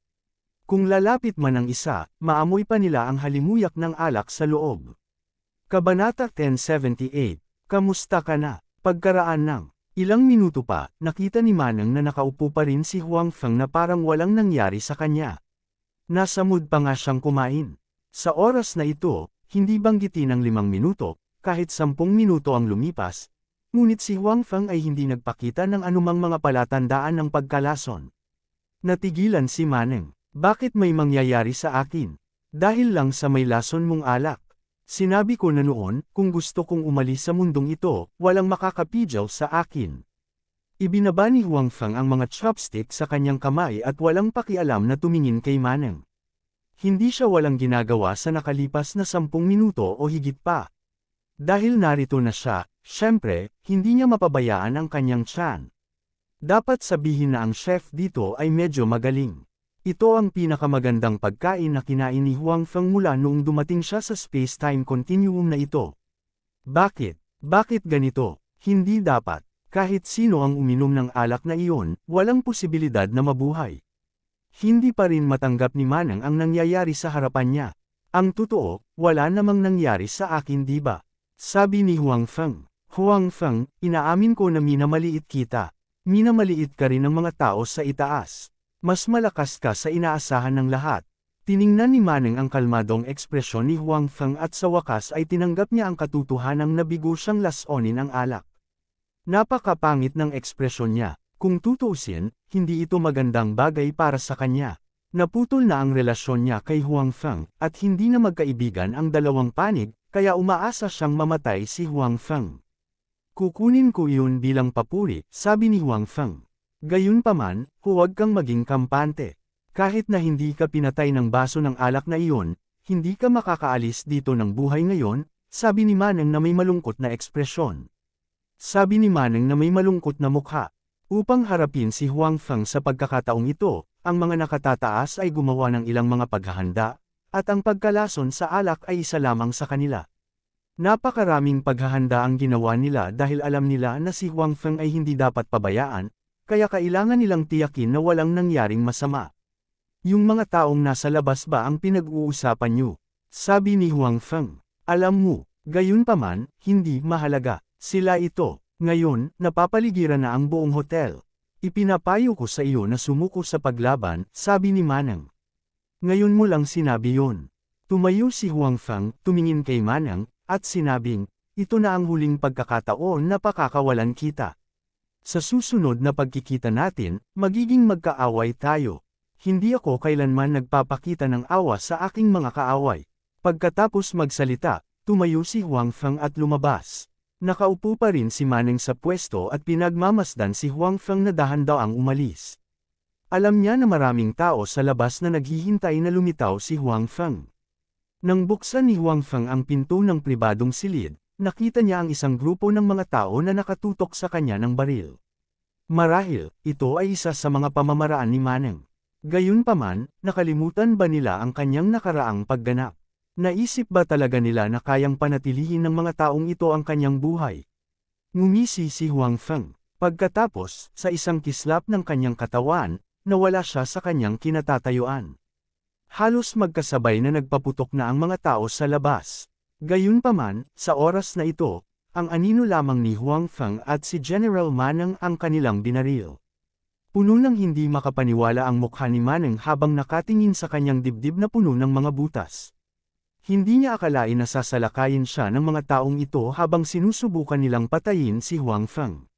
[SPEAKER 1] Kung lalapit man ang isa, maamoy pa nila ang halimuyak ng alak sa loob. Kabanata 1078, Kamusta ka na? Pagkaraan ng ilang minuto pa, nakita ni Manang na nakaupo pa rin si Huang Feng na parang walang nangyari sa kanya. Nasa mood pa nga siyang kumain. Sa oras na ito, hindi banggitin ang 5 minuto, kahit 10 minuto ang lumipas, ngunit si Huang Feng ay hindi nagpakita ng anumang mga palatandaan ng pagkalason. Natigilan si Manang. Bakit may mangyayari sa akin? Dahil lang sa may lason mong alak. Sinabi ko na noon, kung gusto kong umalis sa mundong ito, walang makakapigil sa akin. Ibinaba ni Huang Feng ang mga chopstick sa kanyang kamay at walang pakialam na tumingin kay Manang. Hindi siya walang ginagawa sa nakalipas na 10 minuto o higit pa. Dahil narito na siya, syempre, hindi niya mapabayaan ang kanyang tiyan. Dapat sabihin na ang chef dito ay medyo magaling. Ito ang pinakamagandang pagkain na kinain ni Huang Feng mula noong dumating siya sa space-time continuum na ito. Bakit? Bakit ganito? Hindi dapat. Kahit sino ang uminom ng alak na iyon, walang posibilidad na mabuhay. Hindi pa rin matanggap ni Manang ang nangyayari sa harapan niya. Ang totoo, wala namang nangyari sa akin, di ba? Sabi ni Huang Feng. Huang Feng, inaamin ko na minamaliit kita. Minamaliit ka rin ng mga tao sa itaas. Mas malakas ka sa inaasahan ng lahat. Tiningnan ni Manang ang kalmadong ekspresyon ni Huang Feng at sa wakas ay tinanggap niya ang katotohanang nabigo siyang lasonin ang alak. Napakapangit ng ekspresyon niya. Kung tutuusin, hindi ito magandang bagay para sa kanya. Naputol na ang relasyon niya kay Huang Feng, at hindi na magkaibigan ang dalawang panig, kaya umaasa siyang mamatay si Huang Feng. Kukunin ko iyon bilang papuri, sabi ni Huang Feng. Gayunpaman, huwag kang maging kampante. Kahit na hindi ka pinatay ng baso ng alak na iyon, hindi ka makakaalis dito ng buhay ngayon, sabi ni Manang na may malungkot na ekspresyon. Sabi ni Manang na may malungkot na mukha. Upang harapin si Huang Feng sa pagkakataong ito, ang mga nakatataas ay gumawa ng ilang mga paghahanda, at ang pagkalason sa alak ay isa lamang sa kanila. Napakaraming paghahanda ang ginawa nila dahil alam nila na si Huang Feng ay hindi dapat pabayaan, kaya kailangan nilang tiyakin na walang nangyaring masama. Yung mga taong nasa labas ba ang pinag-uusapan niyo? Sabi ni Huang Feng. Alam mo, gayunpaman, hindi mahalaga. Sila ito. Ngayon, napapaligiran na ang buong hotel. Ipinapayo ko sa iyo na sumuko sa paglaban, sabi ni Manang. Ngayon mo lang sinabi yon. Tumayo si Huang Feng, tumingin kay Manang, at sinabing, ito na ang huling pagkakataon na pakakawalan kita. Sa susunod na pagkikita natin, magiging magkaaway tayo. Hindi ako kailanman nagpapakita ng awa sa aking mga kaaway. Pagkatapos magsalita, tumayo si Huang Feng at lumabas. Nakaupo pa rin si Manang sa pwesto at pinagmamasdan si Huang Feng na dahan-daang umalis. Alam niya na maraming tao sa labas na naghihintay na lumitaw si Huang Feng. Nang buksan ni Huang Feng ang pinto ng pribadong silid, nakita niya ang isang grupo ng mga tao na nakatutok sa kanya ng baril. Marahil, ito ay isa sa mga pamamaraan ni Manang. Gayunpaman, nakalimutan ba nila ang kanyang nakaraang pagganap? Naisip ba talaga nila na kayang panatilihin ng mga taong ito ang kanyang buhay? Ngumisi si Huang Feng. Pagkatapos, sa isang kislap ng kanyang katawan, nawala siya sa kanyang kinatatayuan. Halos magkasabay na nagpaputok na ang mga tao sa labas. Gayunpaman, sa oras na ito, ang anino lamang ni Huang Feng at si General Manang ang kanilang binaril. Puno ng hindi makapaniwala ang mukha ni Manang habang nakatingin sa kanyang dibdib na puno ng mga butas. Hindi niya akalain na sasalakayin siya ng mga taong ito habang sinusubukan nilang patayin si Huang Feng.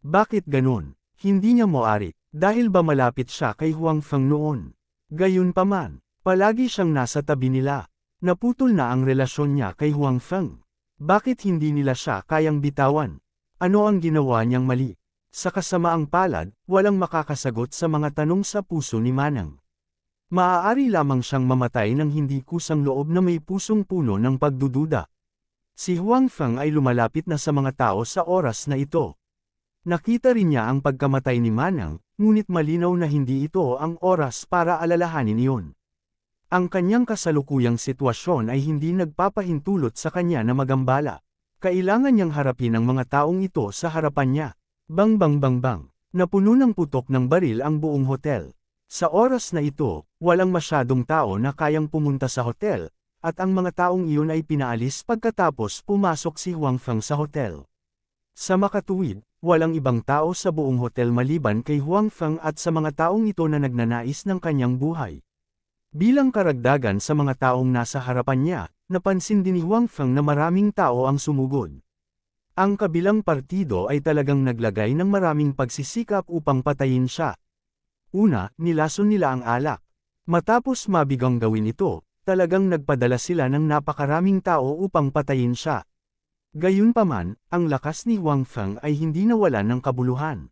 [SPEAKER 1] Bakit ganon? Hindi niya moari, dahil ba malapit siya kay Huang Feng noon? Gayunpaman, palagi siyang nasa tabi nila. Naputol na ang relasyon niya kay Huang Feng. Bakit hindi nila siya kayang bitawan? Ano ang ginawa niyang mali? Sa kasamaang palad, walang makakasagot sa mga tanong sa puso ni Manang. Maaari lamang siyang mamatay ng hindi kusang loob na may pusong puno ng pagdududa. Si Huang Feng ay lumalapit na sa mga tao sa oras na ito. Nakita rin niya ang pagkamatay ni Manang, ngunit malinaw na hindi ito ang oras para alalahanin iyon. Ang kanyang kasalukuyang sitwasyon ay hindi nagpapahintulot sa kanya na magambala. Kailangan niyang harapin ang mga taong ito sa harapan niya. Bang bang bang bang, napuno ng putok ng baril ang buong hotel. Sa oras na ito, walang masyadong tao na kayang pumunta sa hotel, at ang mga taong iyon ay pinaalis pagkatapos pumasok si Huang Feng sa hotel. Sa makatuwid, walang ibang tao sa buong hotel maliban kay Huang Feng at sa mga taong ito na nagnanais ng kanyang buhay. Bilang karagdagan sa mga taong nasa harapan niya, napansin din ni Huang Feng na maraming tao ang sumugod. Ang kabilang partido ay talagang naglagay ng maraming pagsisikap upang patayin siya. Una, nilason nila ang alak. Matapos mabigang gawin ito, talagang nagpadala sila ng napakaraming tao upang patayin siya. Gayunpaman, ang lakas ni Huang Feng ay hindi nawalan ng kabuluhan.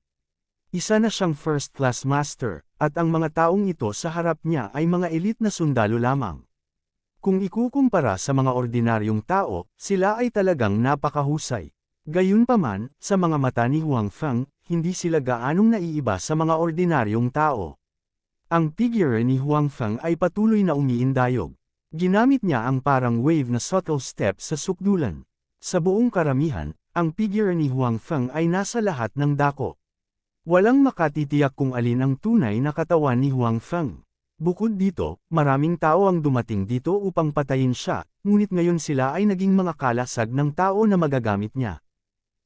[SPEAKER 1] Isa na siyang first-class master, at ang mga taong ito sa harap niya ay mga elite na sundalo lamang. Kung ikukumpara sa mga ordinaryong tao, sila ay talagang napakahusay. Gayunpaman, sa mga mata ni Huang Feng, hindi sila gaanong naiiba sa mga ordinaryong tao. Ang figure ni Huang Feng ay patuloy na umiindayog. Ginamit niya ang parang wave na subtle step sa sukdulan. Sa buong karamihan, ang figure ni Huang Feng ay nasa lahat ng dako. Walang makatitiyak kung alin ang tunay na katawan ni Huang Feng. Bukod dito, maraming tao ang dumating dito upang patayin siya, ngunit ngayon sila ay naging mga kalasag ng tao na magagamit niya.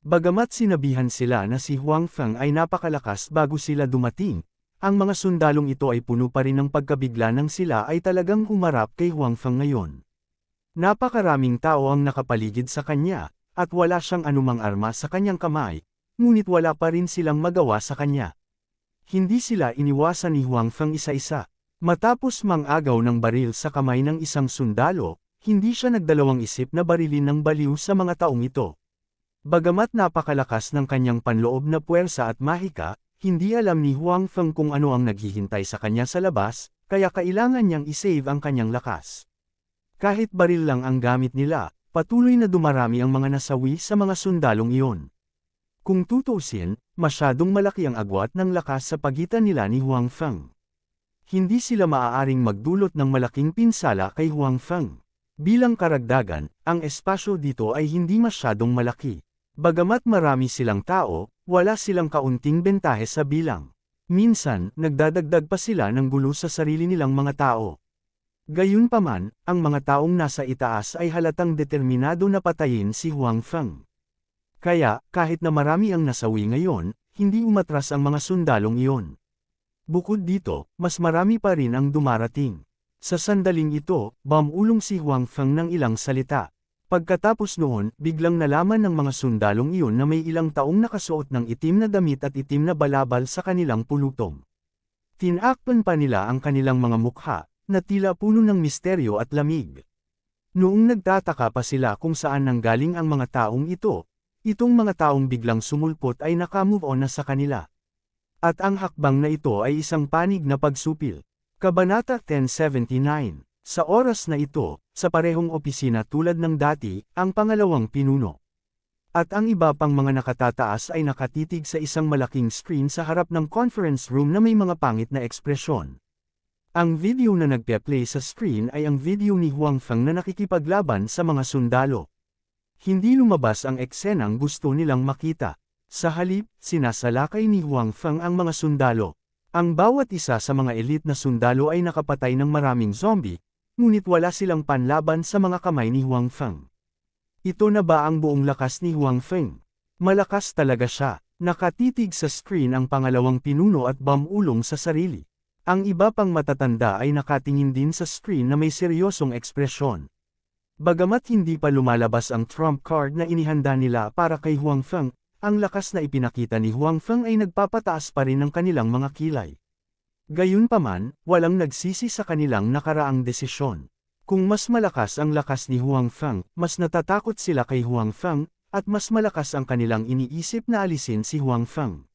[SPEAKER 1] Bagamat sinabihan sila na si Huang Feng ay napakalakas bago sila dumating, ang mga sundalong ito ay puno pa rin ng pagkabigla nang sila ay talagang humarap kay Huang Feng ngayon. Napakaraming tao ang nakapaligid sa kanya, at wala siyang anumang arma sa kanyang kamay, ngunit wala pa rin silang magawa sa kanya. Hindi sila iniwasan ni Huang Feng isa-isa. Matapos mang-agaw ng baril sa kamay ng isang sundalo, hindi siya nagdalawang isip na barilin ng baliw sa mga taong ito. Bagamat napakalakas ng kanyang panloob na puwersa at mahika, Hindi alam ni Huang Feng kung ano ang naghihintay sa kanya sa labas, kaya kailangan niyang isave ang kanyang lakas. Kahit baril lang ang gamit nila, patuloy na dumarami ang mga nasawi sa mga sundalong iyon. Kung tutuusin, masyadong malaki ang agwat ng lakas sa pagitan nila ni Huang Feng. Hindi sila maaaring magdulot ng malaking pinsala kay Huang Feng. Bilang karagdagan, ang espasyo dito ay hindi masyadong malaki. Bagamat marami silang tao, wala silang kaunting bentahe sa bilang. Minsan, nagdadagdag pa sila ng gulo sa sarili nilang mga tao. Gayunpaman, ang mga taong nasa itaas ay halatang determinado na patayin si Huang Feng. Kaya, kahit na marami ang nasawi ngayon, hindi umatras ang mga sundalong iyon. Bukod dito, mas marami pa rin ang dumarating. Sa sandaling ito, bumulong si Huang Feng ng ilang salita. Pagkatapos noon, biglang nalaman ng mga sundalong iyon na may ilang taong nakasuot ng itim na damit at itim na balabal sa kanilang pulutong. Tinakpan pa nila ang kanilang mga mukha, na tila puno ng misteryo at lamig. Noong nagtataka pa sila kung saan nanggaling ang mga taong ito, itong mga taong biglang sumulpot ay nakamove on na sa kanila. At ang hakbang na ito ay isang panig na pagsupil. Kabanata 1079. Sa oras na ito, sa parehong opisina tulad ng dati, ang pangalawang pinuno. At ang iba pang mga nakatataas ay nakatitig sa isang malaking screen sa harap ng conference room na may mga pangit na ekspresyon. Ang video na nagpe-play sa screen ay ang video ni Huang Feng na nakikipaglaban sa mga sundalo. Hindi lumabas ang eksenang gusto nilang makita. Sa halip, sinasalakay ni Huang Feng ang mga sundalo. Ang bawat isa sa mga elite na sundalo ay nakapatay ng maraming zombie, ngunit wala silang panlaban sa mga kamay ni Huang Feng. Ito na ba ang buong lakas ni Huang Feng? Malakas talaga siya. Nakatitig sa screen ang pangalawang pinuno at bumulong sa sarili. Ang iba pang matatanda ay nakatingin din sa screen na may seryosong ekspresyon. Bagamat hindi pa lumalabas ang trump card na inihanda nila para kay Huang Feng, ang lakas na ipinakita ni Huang Feng ay nagpapataas pa rin ng kanilang mga kilay. Gayunpaman, walang nagsisi sa kanilang nakaraang desisyon. Kung mas malakas ang lakas ni Huang Feng, mas natatakot sila kay Huang Feng, at mas malakas ang kanilang iniisip na alisin si Huang Feng.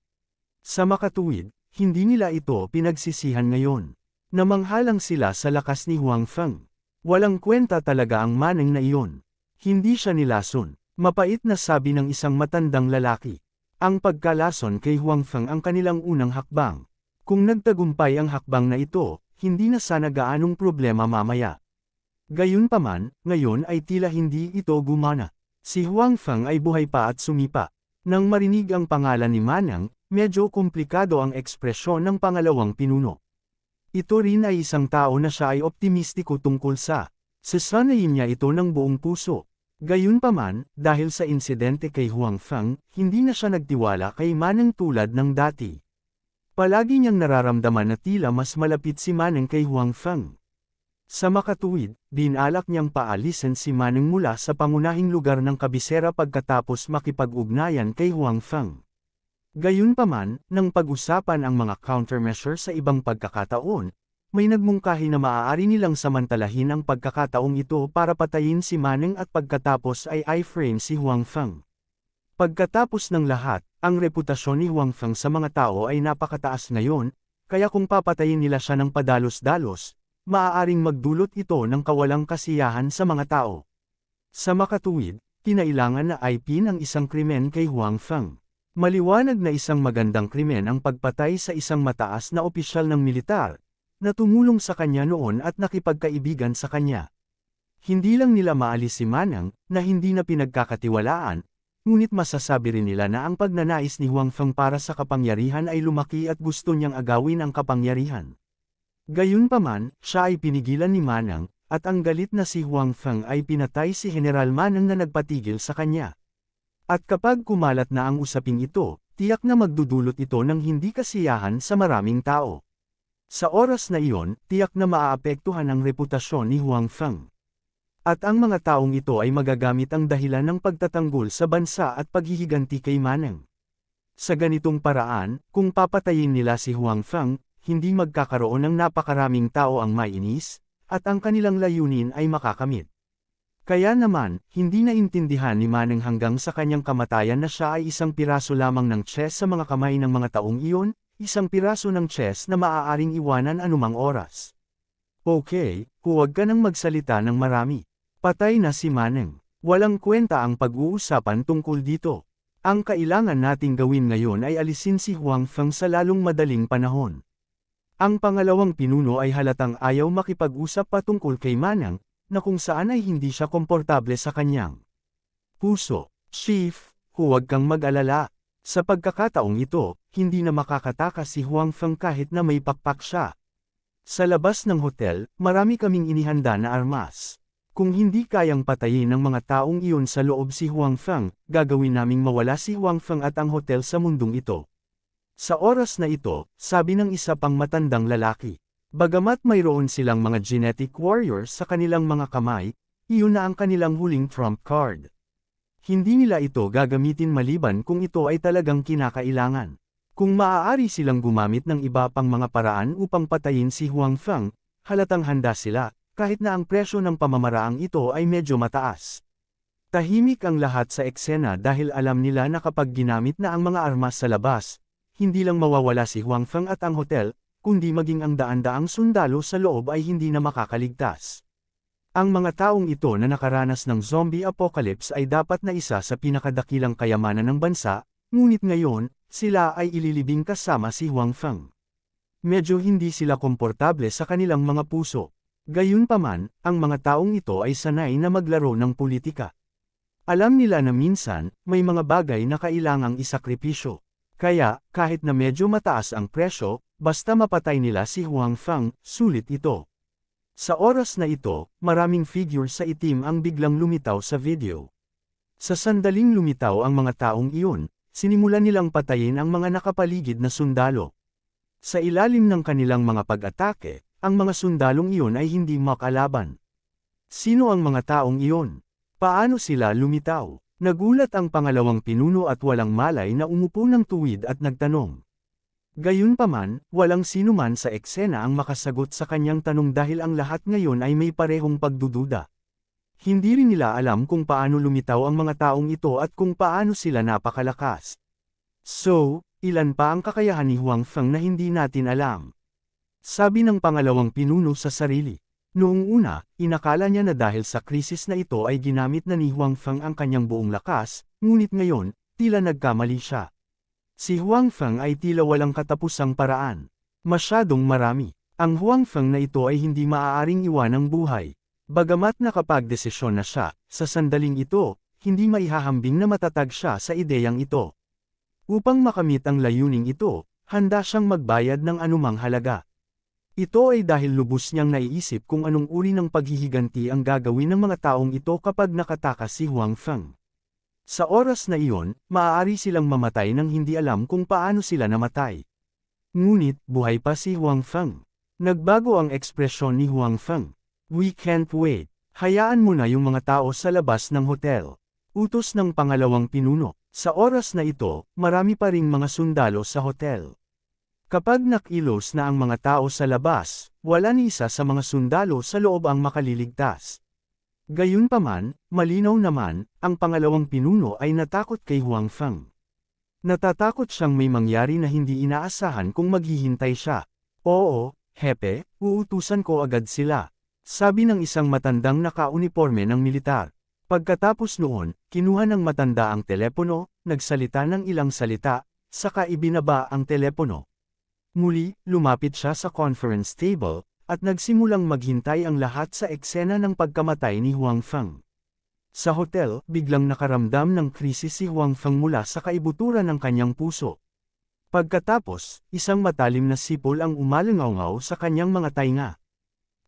[SPEAKER 1] Sa makatuwid, hindi nila ito pinagsisihan ngayon. Namanghalang sila sa lakas ni Huang Feng. Walang kwenta talaga ang manang na iyon. Hindi siya nilason. Mapait na sabi ng isang matandang lalaki. Ang pagkalason kay Huang Feng ang kanilang unang hakbang. Kung nagtagumpay ang hakbang na ito, hindi na sana gaanong problema mamaya. Gayunpaman, ngayon ay tila hindi ito gumana. Si Huang Feng ay buhay pa at sumipa. Nang marinig ang pangalan ni Manang, medyo komplikado ang ekspresyon ng pangalawang pinuno. Ito rin ay isang tao na siya ay optimistiko tungkol sa sasanayin niya ito ng buong puso. Gayunpaman, dahil sa insidente kay Huang Feng, hindi na siya nagtiwala kay Manang tulad ng dati. Palagi niyang nararamdaman na tila mas malapit si Manang kay Huang Feng. Sa makatuwid, dinalak niyang paalisin si Manang mula sa pangunahing lugar ng kabisera pagkatapos makipag-ugnayan kay Huang Feng. Gayunpaman, nang pag-usapan ang mga countermeasures sa ibang pagkakataon, may nagmungkahi na maaari nilang samantalahin ang pagkakataong ito para patayin si Manang at pagkatapos ay i-frame si Huang Feng. Pagkatapos ng lahat, ang reputasyon ni Huang Feng sa mga tao ay napakataas ngayon, kaya kung papatayin nila siya ng padalos-dalos, maaaring magdulot ito ng kawalang kasiyahan sa mga tao. Sa makatuwid, kinailangan na ipin ang isang krimen kay Huang Feng. Maliwanag na isang magandang krimen ang pagpatay sa isang mataas na opisyal ng militar, na tumulong sa kanya noon at nakipagkaibigan sa kanya. Hindi lang nila maalis si Manang, na hindi na pinagkakatiwalaan, ngunit masasabi rin nila na ang pagnanais ni Huang Feng para sa kapangyarihan ay lumaki at gusto niyang agawin ang kapangyarihan. Gayunpaman, siya ay pinigilan ni Manang, at ang galit na si Huang Feng ay pinatay si General Manang na nagpatigil sa kanya. At kapag kumalat na ang usaping ito, tiyak na magdudulot ito ng hindi kasiyahan sa maraming tao. Sa oras na iyon, tiyak na maaapektuhan ang reputasyon ni Huang Feng. At ang mga taong ito ay magagamit ang dahilan ng pagtatanggol sa bansa at paghihiganti kay Manang. Sa ganitong paraan, kung papatayin nila si Huang Feng, hindi magkakaroon ng napakaraming tao ang maiinis, at ang kanilang layunin ay makakamit. Kaya naman, hindi naintindihan ni Maneng hanggang sa kanyang kamatayan na siya ay isang piraso lamang ng chess sa mga kamay ng mga taong iyon, isang piraso ng chess na maaaring iwanan anumang oras. Okay, huwag ka nang magsalita ng marami. Patay na si Maneng. Walang kwenta ang pag-uusapan tungkol dito. Ang kailangan nating gawin ngayon ay alisin si Huang Feng sa lalong madaling panahon. Ang pangalawang pinuno ay halatang ayaw makipag-usap patungkol kay Maneng, na kung saan ay hindi siya komportable sa kanyang puso. Chief, huwag kang mag-alala. Sa pagkakataong ito, hindi na makakatakas si Huang Feng kahit na may pakpak siya. Sa labas ng hotel, marami kaming inihanda na armas. Kung hindi kayang patayin ng mga taong iyon sa loob si Huang Feng, gagawin naming mawala si Huang Feng at ang hotel sa mundong ito. Sa oras na ito, sabi ng isa pang matandang lalaki. Bagamat mayroon silang mga genetic warriors sa kanilang mga kamay, iyon na ang kanilang huling trump card. Hindi nila ito gagamitin maliban kung ito ay talagang kinakailangan. Kung maaari silang gumamit ng iba pang mga paraan upang patayin si Huang Feng, halatang handa sila, kahit na ang presyo ng pamamaraang ito ay medyo mataas. Tahimik ang lahat sa eksena dahil alam nila na kapag ginamit na ang mga armas sa labas, hindi lang mawawala si Huang Feng at ang hotel, kundi maging ang daan-daang sundalo sa loob ay hindi na makakaligtas. Ang mga taong ito na nakaranas ng zombie apocalypse ay dapat na isa sa pinakadakilang kayamanan ng bansa, ngunit ngayon, sila ay ililibing kasama si Huang Feng. Medyo hindi sila komportable sa kanilang mga puso. Gayunpaman, ang mga taong ito ay sanay na maglaro ng politika. Alam nila na minsan, may mga bagay na kailangang isakripisyo. Kaya, kahit na medyo mataas ang presyo, basta mapatay nila si Huang Feng, sulit ito. Sa oras na ito, maraming figure sa itim ang biglang lumitaw sa video. Sa sandaling lumitaw ang mga taong iyon, sinimulan nilang patayin ang mga nakapaligid na sundalo. Sa ilalim ng kanilang mga pag-atake, ang mga sundalong iyon ay hindi makalaban. Sino ang mga taong iyon? Paano sila lumitaw? Nagulat ang pangalawang pinuno at walang malay na umupo ng tuwid at nagtanong. Gayunpaman, walang sinuman sa eksena ang makasagot sa kanyang tanong dahil ang lahat ngayon ay may parehong pagdududa. Hindi rin nila alam kung paano lumitaw ang mga taong ito at kung paano sila napakalakas. So, ilan pa ang kakayahan ni Huang Feng na hindi natin alam? Sabi ng pangalawang pinuno sa sarili. Noong una, inakala niya na dahil sa krisis na ito ay ginamit na ni Huang Feng ang kanyang buong lakas, ngunit ngayon, tila nagkamali siya. Si Huang Feng ay tila walang katapusang paraan. Masyadong marami. Ang Huang Feng na ito ay hindi maaaring iwanang buhay. Bagamat nakapagdesisyon na siya, sa sandaling ito, hindi maihahambing na matatag siya sa ideyang ito. Upang makamit ang layuning ito, handa siyang magbayad ng anumang halaga. Ito ay dahil lubos niyang naiisip kung anong uri ng paghihiganti ang gagawin ng mga taong ito kapag nakatakas si Huang Feng. Sa oras na iyon, maaari silang mamatay nang hindi alam kung paano sila namatay. Ngunit, buhay pa si Huang Feng. Nagbago ang ekspresyon ni Huang Feng. We can't wait. Hayaan mo na yung mga tao sa labas ng hotel. Utos ng pangalawang pinuno. Sa oras na ito, marami pa ring mga sundalo sa hotel. Kapag nakilos na ang mga tao sa labas, wala ni isa sa mga sundalo sa loob ang makaliligtas. Gayunpaman, malinaw naman, ang pangalawang pinuno ay natakot kay Huang Feng. Natatakot siyang may mangyari na hindi inaasahan kung maghihintay siya. Oo, hepe, uutusan ko agad sila. Sabi ng isang matandang naka-uniforme ng militar. Pagkatapos noon, kinuha ng matanda ang telepono, nagsalita ng ilang salita, saka ibinaba ang telepono. Muli, lumapit siya sa conference table, at nagsimulang maghintay ang lahat sa eksena ng pagkamatay ni Huang Feng. Sa hotel, biglang nakaramdam ng krisis si Huang Feng mula sa kaibuturan ng kanyang puso. Pagkatapos, isang matalim na sipol ang umalangaw sa kanyang mga tainga.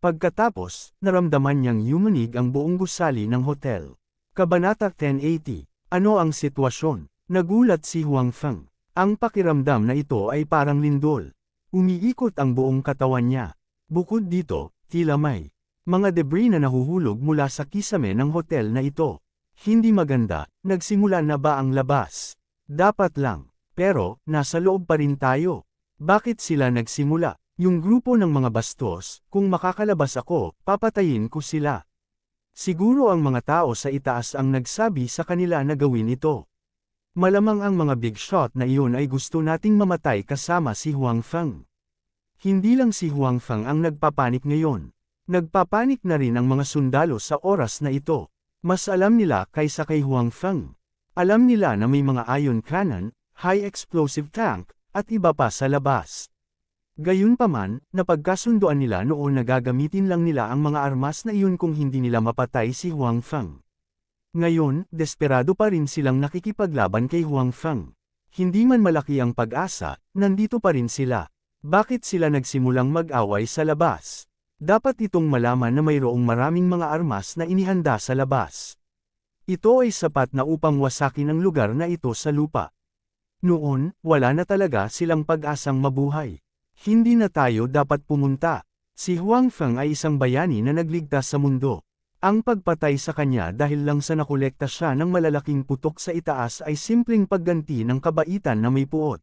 [SPEAKER 1] Pagkatapos, naramdaman niyang yumanig ang buong gusali ng hotel. Kabanata 1080. Ano ang sitwasyon? Nagulat si Huang Feng. Ang pakiramdam na ito ay parang lindol. Umiikot ang buong katawan niya. Bukod dito, tila may mga debris na nahuhulog mula sa kisame ng hotel na ito. Hindi maganda, nagsimula na ba ang labas? Dapat lang. Pero, nasa loob pa rin tayo. Bakit sila nagsimula? Yung grupo ng mga bastos, kung makakalabas ako, papatayin ko sila. Siguro ang mga tao sa itaas ang nagsabi sa kanila na gawin ito. Malamang ang mga big shot na iyon ay gusto nating mamatay kasama si Huang Feng. Hindi lang si Huang Feng ang nagpapanik ngayon. Nagpapanik na rin ang mga sundalo sa oras na ito. Mas alam nila kaysa kay Huang Feng. Alam nila na may mga ion cannon, high explosive tank, at iba pa sa labas. Gayunpaman, napagkasunduan nila noon na gagamitin lang nila ang mga armas na iyon kung hindi nila mapatay si Huang Feng. Ngayon, desperado pa rin silang nakikipaglaban kay Huang Feng. Hindi man malaki ang pag-asa, nandito pa rin sila. Bakit sila nagsimulang mag-away sa labas? Dapat itong malaman na mayroong maraming mga armas na inihanda sa labas. Ito ay sapat na upang wasakin ang lugar na ito sa lupa. Noon, wala na talaga silang pag-asang mabuhay. Hindi na tayo dapat pumunta. Si Huang Feng ay isang bayani na nagligtas sa mundo. Ang pagpatay sa kanya dahil lang sa nakolekta siya ng malalaking putok sa itaas ay simpleng pagganti ng kabaitan na may puot.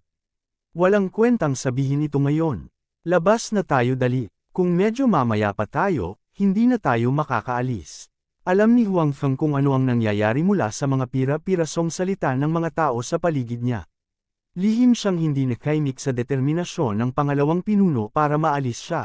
[SPEAKER 1] Walang kwentang sabihin ito ngayon. Labas na tayo dali. Kung medyo mamaya pa tayo, hindi na tayo makakaalis. Alam ni Huang Feng kung ano ang nangyayari mula sa mga pira-pirasong salita ng mga tao sa paligid niya. Lihim siyang hindi nakaimik sa determinasyon ng pangalawang pinuno para maalis siya.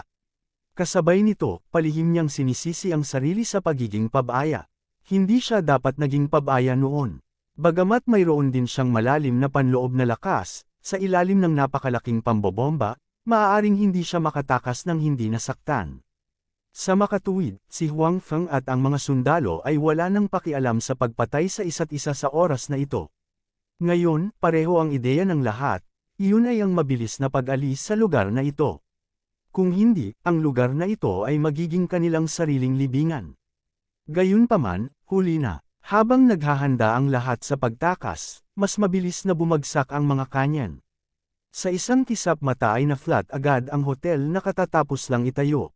[SPEAKER 1] Kasabay nito, palihim niyang sinisisi ang sarili sa pagiging pabaya. Hindi siya dapat naging pabaya noon. Bagamat mayroon din siyang malalim na panloob na lakas, sa ilalim ng napakalaking pambobomba, maaaring hindi siya makatakas ng hindi nasaktan. Sa makatuwid, si Huang Feng at ang mga sundalo ay wala nang pakialam sa pagpatay sa isa't isa sa oras na ito. Ngayon, pareho ang ideya ng lahat, iyon ay ang mabilis na pag-alis sa lugar na ito. Kung hindi, ang lugar na ito ay magiging kanilang sariling libingan. Gayunpaman, huli na. Habang naghahanda ang lahat sa pagtakas, mas mabilis na bumagsak ang mga kanyan. Sa isang kisap mata ay na-flat agad ang hotel na katatapos lang itayo.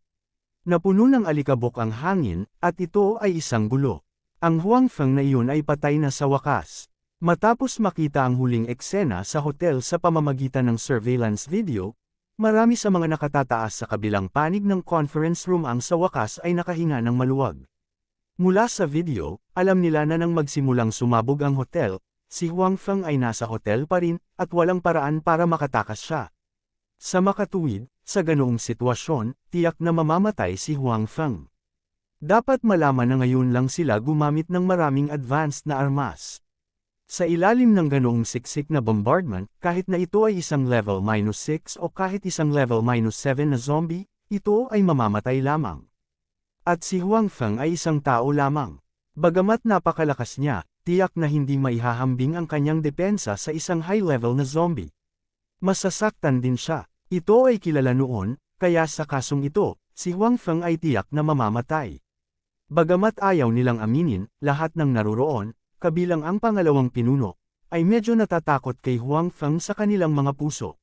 [SPEAKER 1] Napuno ng alikabok ang hangin, at ito ay isang gulo. Ang Huang Feng na iyon ay patay na sa wakas. Matapos makita ang huling eksena sa hotel sa pamamagitan ng surveillance video, marami sa mga nakatataas sa kabilang panig ng conference room ang sa wakas ay nakahinga ng maluwag. Mula sa video, alam nila na nang magsimulang sumabog ang hotel, si Huang Feng ay nasa hotel pa rin, at walang paraan para makatakas siya. Sa makatuwid, sa ganoong sitwasyon, tiyak na mamamatay si Huang Feng. Dapat malaman na ngayon lang sila gumamit ng maraming advanced na armas. Sa ilalim ng ganoong siksik na bombardment, kahit na ito ay isang level -6 o kahit isang level -7 na zombie, ito ay mamamatay lamang. At si Huang Feng ay isang tao lamang. Bagamat napakalakas niya, tiyak na hindi maihahambing ang kanyang depensa sa isang high-level na zombie. Masasaktan din siya. Ito ay kilala noon, kaya sa kasong ito, si Huang Feng ay tiyak na mamamatay. Bagamat ayaw nilang aminin, lahat ng naruroon, kabilang ang pangalawang pinuno, ay medyo natatakot kay Huang Feng sa kanilang mga puso.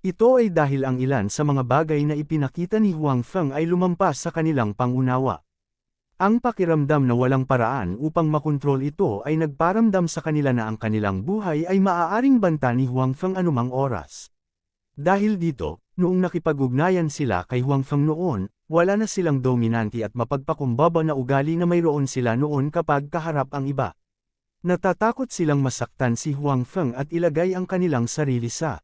[SPEAKER 1] Ito ay dahil ang ilan sa mga bagay na ipinakita ni Huang Feng ay lumampas sa kanilang pangunawa. Ang pakiramdam na walang paraan upang makontrol ito ay nagparamdam sa kanila na ang kanilang buhay ay maaaring banta ni Huang Feng anumang oras. Dahil dito, noong nakipag-ugnayan sila kay Huang Feng noon, wala na silang dominante at mapagpakumbaba na ugali na mayroon sila noon kapag kaharap ang iba. Natatakot silang masaktan si Huang Feng at ilagay ang kanilang sarili sa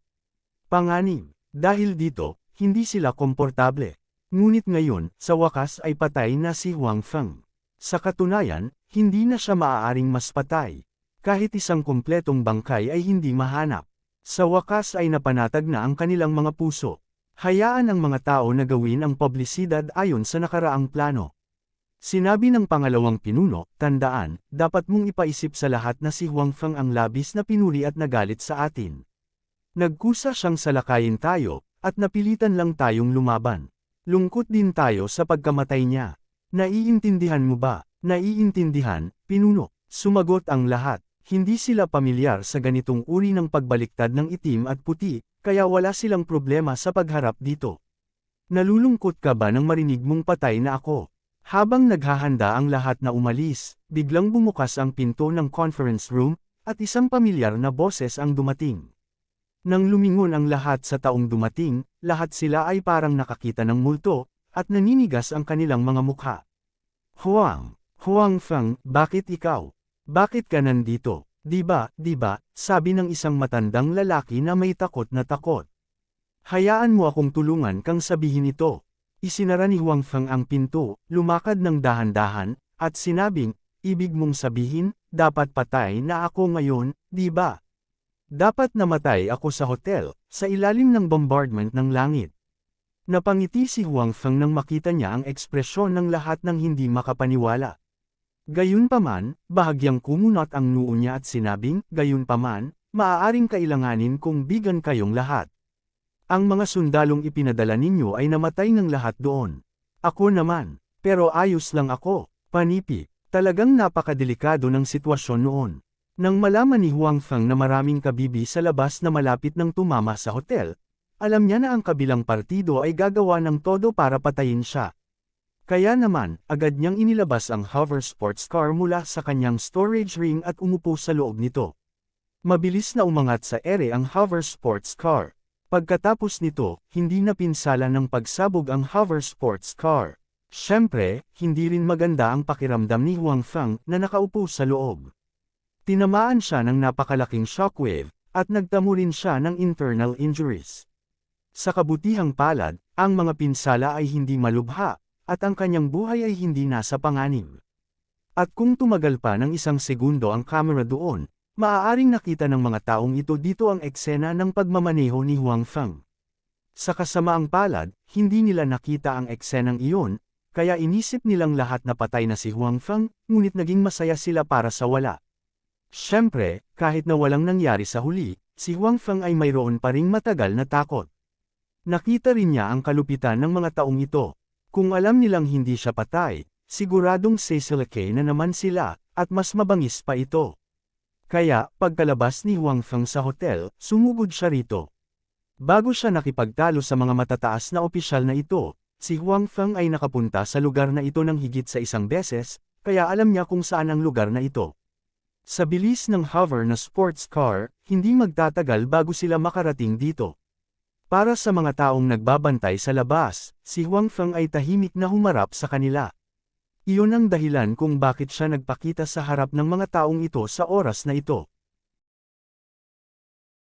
[SPEAKER 1] panganib. Dahil dito, hindi sila komportable. Ngunit ngayon, sa wakas ay patay na si Huang Feng. Sa katunayan, hindi na siya maaaring mas patay. Kahit isang kumpletong bangkay ay hindi mahanap. Sa wakas ay napanatag na ang kanilang mga puso. Hayaan ang mga tao na gawin ang publisidad ayon sa nakaraang plano. Sinabi ng pangalawang pinuno, tandaan, dapat mong ipaisip sa lahat na si Huang Feng ang labis na pinuri at nagalit sa atin. Nagkusa siyang salakayin tayo, at napilitan lang tayong lumaban. Lungkot din tayo sa pagkamatay niya. Naiintindihan mo ba? Naiintindihan, pinuno. Sumagot ang lahat. Hindi sila pamilyar sa ganitong uri ng pagbaliktad ng itim at puti, kaya wala silang problema sa pagharap dito. Nalulungkot ka ba nang marinig mong patay na ako? Habang naghahanda ang lahat na umalis, biglang bumukas ang pinto ng conference room, at isang pamilyar na boses ang dumating. Nang lumingon ang lahat sa taong dumating, lahat sila ay parang nakakita ng multo, at naninigas ang kanilang mga mukha. Huang Feng, bakit ikaw? Bakit ka nandito? Di ba, sabi ng isang matandang lalaki na may takot na takot. Hayaan mo akong tulungan kang sabihin ito. Isinara ni Huang Feng ang pinto, lumakad ng dahan-dahan, at sinabing, ibig mong sabihin, dapat patay na ako ngayon, di ba? Dapat namatay ako sa hotel, sa ilalim ng bombardment ng langit. Napangiti si Huang Feng nang makita niya ang ekspresyon ng lahat ng hindi makapaniwala. Gayunpaman, bahagyang kumunot ang noo niya at sinabing, gayunpaman, maaaring kailanganin kong bigan kayong lahat. Ang mga sundalong ipinadala ninyo ay namatay ng lahat doon. Ako naman, pero ayos lang ako, panipi, talagang napakadelikado ng sitwasyon noon. Nang malaman ni Huang Feng na maraming kabibi sa labas na malapit ng tumama sa hotel, alam niya na ang kabilang partido ay gagawa ng todo para patayin siya. Kaya naman, agad niyang inilabas ang hover sports car mula sa kanyang storage ring at umupo sa loob nito. Mabilis na umangat sa ere ang hover sports car. Pagkatapos nito, hindi na pinsala ng pagsabog ang hover sports car. Siyempre, hindi rin maganda ang pakiramdam ni Huang Feng na nakaupo sa loob. Tinamaan siya ng napakalaking shockwave, at nagtamo rin siya ng internal injuries. Sa kabutihang palad, ang mga pinsala ay hindi malubha, at ang kanyang buhay ay hindi nasa panganib. At kung tumagal pa ng isang segundo ang kamera doon, maaaring nakita ng mga taong ito dito ang eksena ng pagmamaneho ni Huang Feng. Sa kasamaang palad, hindi nila nakita ang eksenang iyon, kaya inisip nilang lahat na patay na si Huang Feng, ngunit naging masaya sila para sa wala. Siyempre, kahit na walang nangyari sa huli, si Huang Feng ay mayroon pa ring matagal na takot. Nakita rin niya ang kalupitan ng mga taong ito. Kung alam nilang hindi siya patay, siguradong sesilakay na naman sila, at mas mabangis pa ito. Kaya, pagkalabas ni Huang Feng sa hotel, sumugod siya rito. Bago siya nakipagtalo sa mga matataas na opisyal na ito, si Huang Feng ay nakapunta sa lugar na ito ng higit sa isang beses, kaya alam niya kung saan ang lugar na ito. Sa bilis ng hover na sports car, hindi magtatagal bago sila makarating dito. Para sa mga taong nagbabantay sa labas, si Huang Feng ay tahimik na humarap sa kanila. Iyon ang dahilan kung bakit siya nagpakita sa harap ng mga taong ito sa oras na ito.